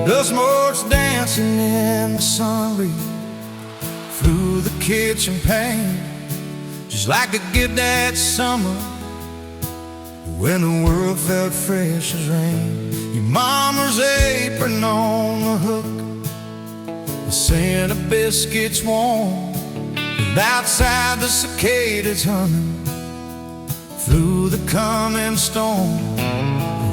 The smoke's dancing in the sun breeze through the kitchen pane, just like a gift that summer when the world felt fresh as rain. Your mama's apron on the hook, the scent of biscuits warm, and outside the cicadas humming through the coming storm.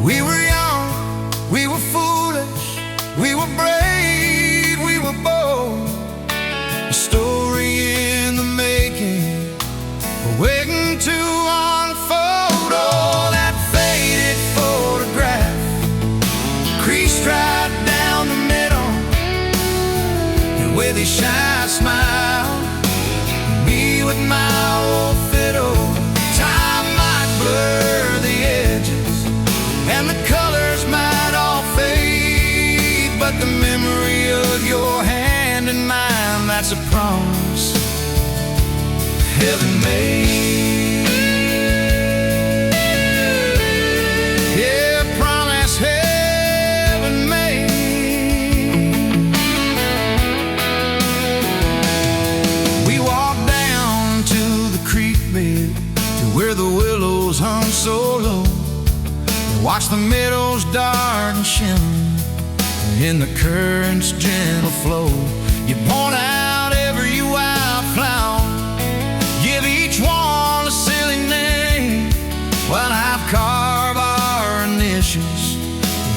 We were young, we were foolish, we were brave, we were bold. A story in the making, waiting to unfold. Oh, that faded photograph, creased right down the middle, and with a shy smile, me with my old fiddle. Time might blur the edges, and the colors might all fade, but the memory of your hand in mine, that's a promise heaven made. Yeah, promise heaven made. We walked down to the creek bed, to where the willows hung so low, and watched the meadows dark and shimmer in the current's gentle flow. You point out every wildflower, give each one a silly name, while I've carved our initials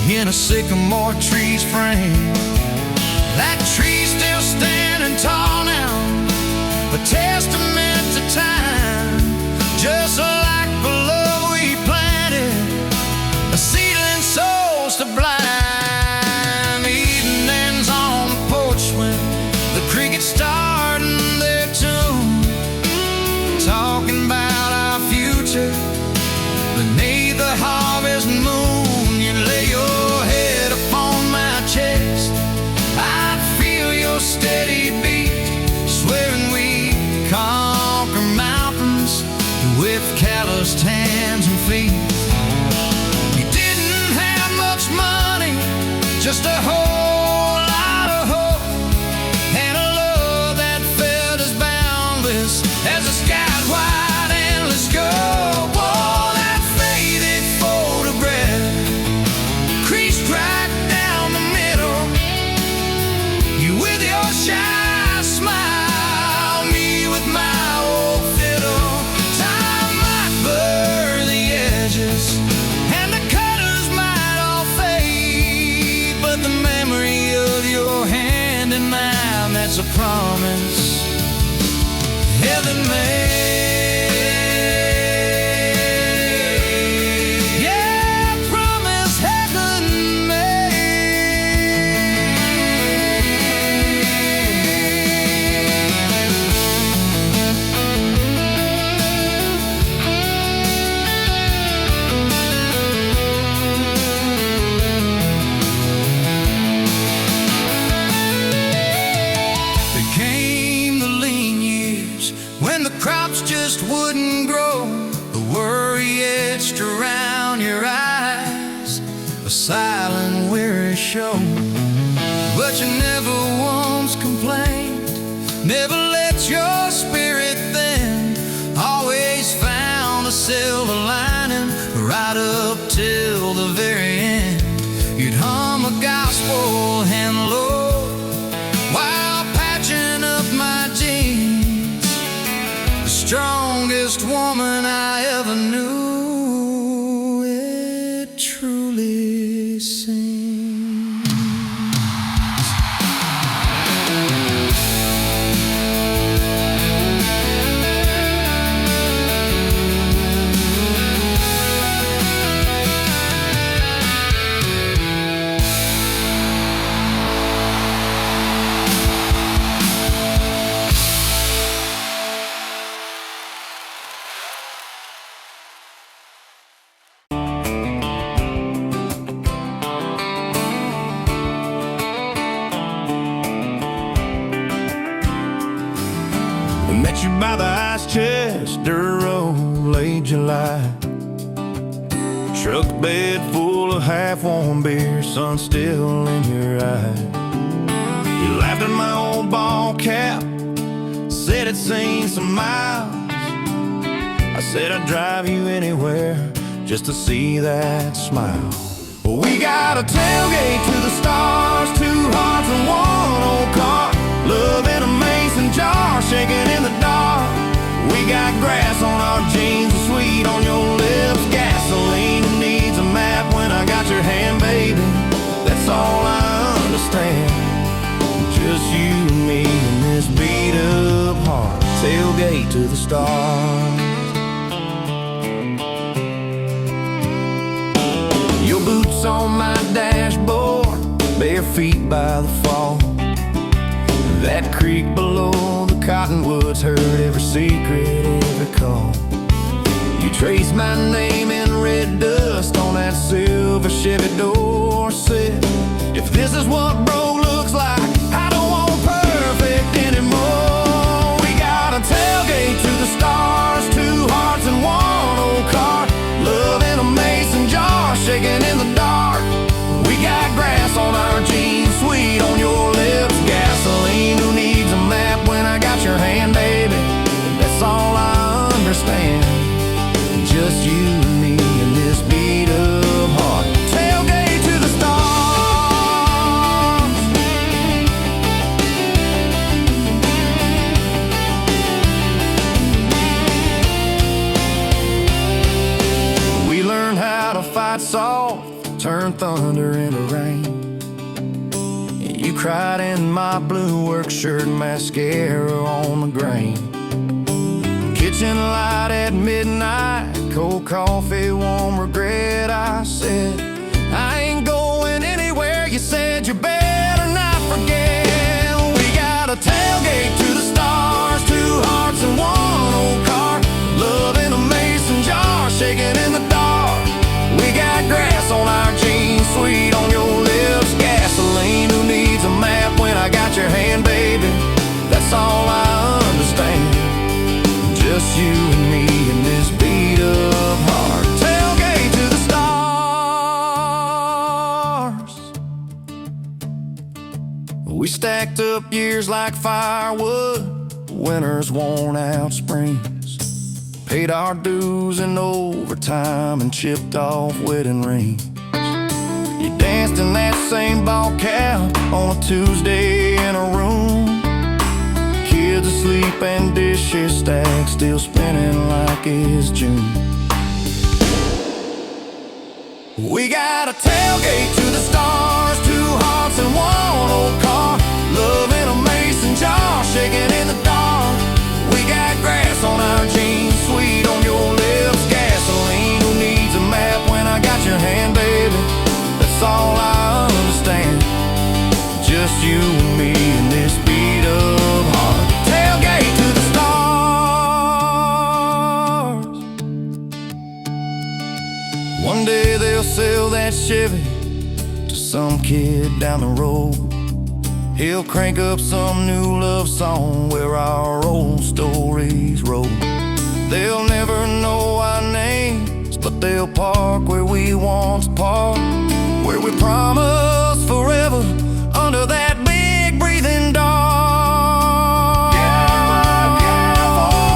in a sycamore tree's frame. That tree's still standing tall now, a testament to time, just like the love we planted, a seedling souls to blind. Evenings on the porch when the crickets starting their tune, talking about our future beneath the harvest moon. You lay your head upon my chest, I'd feel your steady beat, swearing we conquer mountains with calloused hands and feet. You didn't have much money, just a whole lot of hope, and a love that felt as boundless as the sky's wide endless scope. Oh, that faded photograph, creased right down the middle, you with your shy smile, me with my old fiddle. Time might blur the edges, and the colors might all fade, but the memory of your hand in mine, that's a promise heaven made. Yeah, promise heaven made. There came the lean years when the crops just wouldn't grow, the worry etched around your eyes, a silent weary show. But you never once complained, never let your spirit thin, always found a silver lining right up till the very end. You'd hum a gospel hand low while patching up my jeans, the strongest woman I ever knew, it truly seems. Met you by the ice chest, dirt road, late July. Truck bed full full of half-warm beer, sun still in your eyes. You laughed at my old ball cap, said it's seen some miles. I said I'd drive you anywhere just to see that smile. Well, we got a tailgate to the stars, two hearts and one old car, love in a mason jar, shaking in the dark. We got grass on our jeans, and sweet on your lips, gasoline who needs a map when I got your hand, baby. That's all I understand. Just you and me and this beat up heart, tailgate to the stars. Your boots on my dashboard, bare feet by the fall. That creek below the cottonwoods heard every secret, every call. You traced my name in red dust on that silver Chevy Dorset. If this is what broke looks like, I don't want perfect anymore. We got a tailgate to the stars, two hearts and one old car, love in a mason jar, shaking in the dark. We got grass on our jeans, sweet on your lips, gasoline who needs a map when I got your hand, baby. That's all I understand. Just you and me and this beat up heart, tailgate to the stars. We learned how to fight soft, turn thunder into rain. You cried in my blue work shirt, mascara on the grain. Kitchen light at midnight, cold coffee, warm regret. I said, I ain't going anywhere. You said you better not forget. We got a tailgate to the stars, two hearts and one old car, love in a mason jar, shaking in the dark. We got grass on our jeans, sweet on your lips, gasoline who needs a map when I got your hand, baby. That's all I understand. Just you and me and this beat up heart, tailgate to the stars. We stacked up years like firewood, winters worn out springs, paid our dues in overtime and chipped off wedding rings. You danced in that same ball cap on a Tuesday in a room, kids asleep and dishes stacked, still spinning like it's June. We got a tailgate to the stars, two hearts and one old car, love in a mason jar, shaking in the dark. We got grass on our jeans, sweet on your lips, gasoline who needs a map when I got your hand, baby. That's all I understand. Just you and me and this beat up heart, tailgate to the stars. One day they'll sell that Chevy to some kid down the road. He'll crank up some new love song where our old stories roll. They'll never know our names, but they'll park where we once parked, where we promised forever under that big breathing dog. Yeah,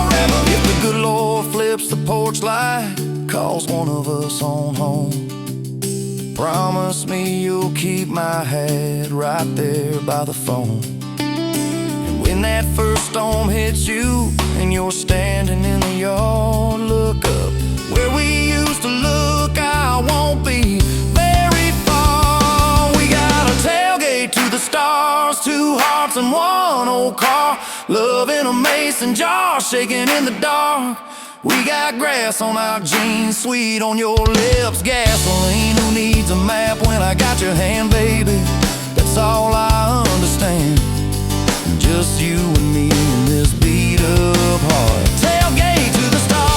forever. If the good Lord flips the porch light, calls one of us on home, promise me you'll keep my hat right there by the phone. And when that first storm hits you and you're standing in the yard, look up where we used to look. I won't be very far. We got a tailgate to the stars, two hearts and one old car, love in a mason jar, shaking in the dark. We got grass on our jeans, sweet on your lips, gasoline who needs a map when I got your hand, baby. That's all I understand. Just you and me in this beat up heart, tailgate to the stars.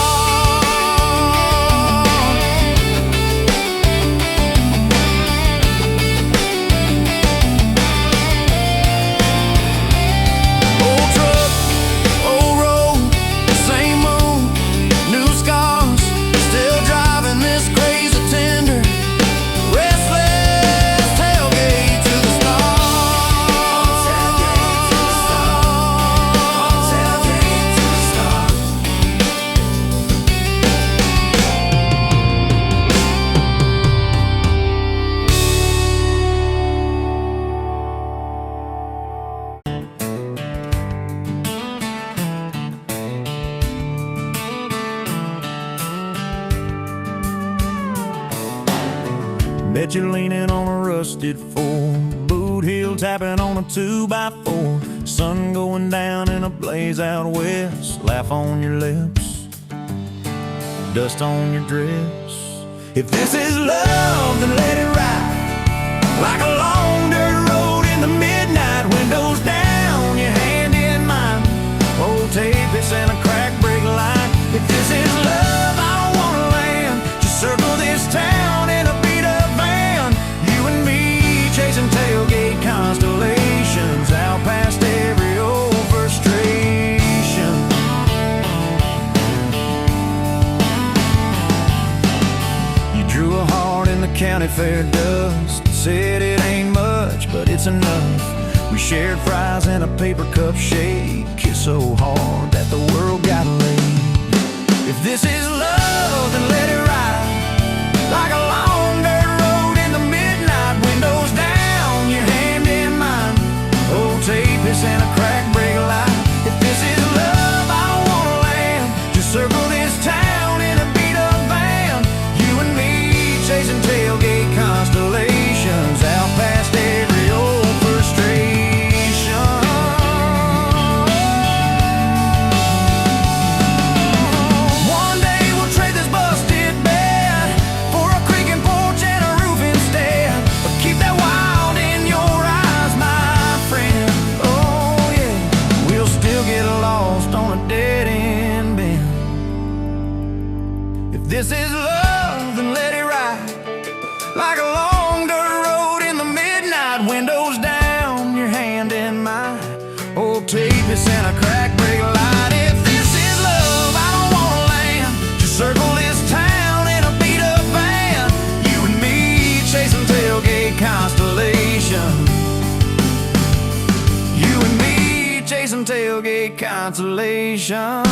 Old truck, old road, same moon, new scars, still driving this crazy tender, Bet you're leaning on a rusted Ford, boot heel tapping on a 2x4. Sun going down in a blaze out west. Laugh on your lips, dust on your dress. If this is love, then let it ride like a long dirt road in the midnight. Windows down, your hand in mine. Old tapeits and a cracked brake light. If this is love, I don't wanna land. Just circle this town in a beat-up van. You and me chasing tailgate constellations out past every old frustration. You drew a heart in the county fair dust. Said it ain't much, but it's enough. We shared fries and a paper cup shake. Kissed so hard that the world got laid. If this is love, then let it ride like a long dirt road in the midnight. Windows down, your hand in mine. Old tapeits and a cracked brake light. If this is love, I don't wanna land. Just circle this town in a beat-up van. You and me chasing tailgate constellations out past every old frustration. One day we'll trade this busted bed for a creaking porch and a roof instead. But keep that wild in your eyes, my friend. Oh yeah, we'll still get lost on a dead-end bend. If this is love, then let it ride like a long dirt road in the midnight. Windows down, your hand in mine. Old tapeits and a cracked brake light. If this is love, I don't wanna land. Just circle this town in a beat-up van. You and me chasing tailgate constellation. You and me chasing tailgate constellation.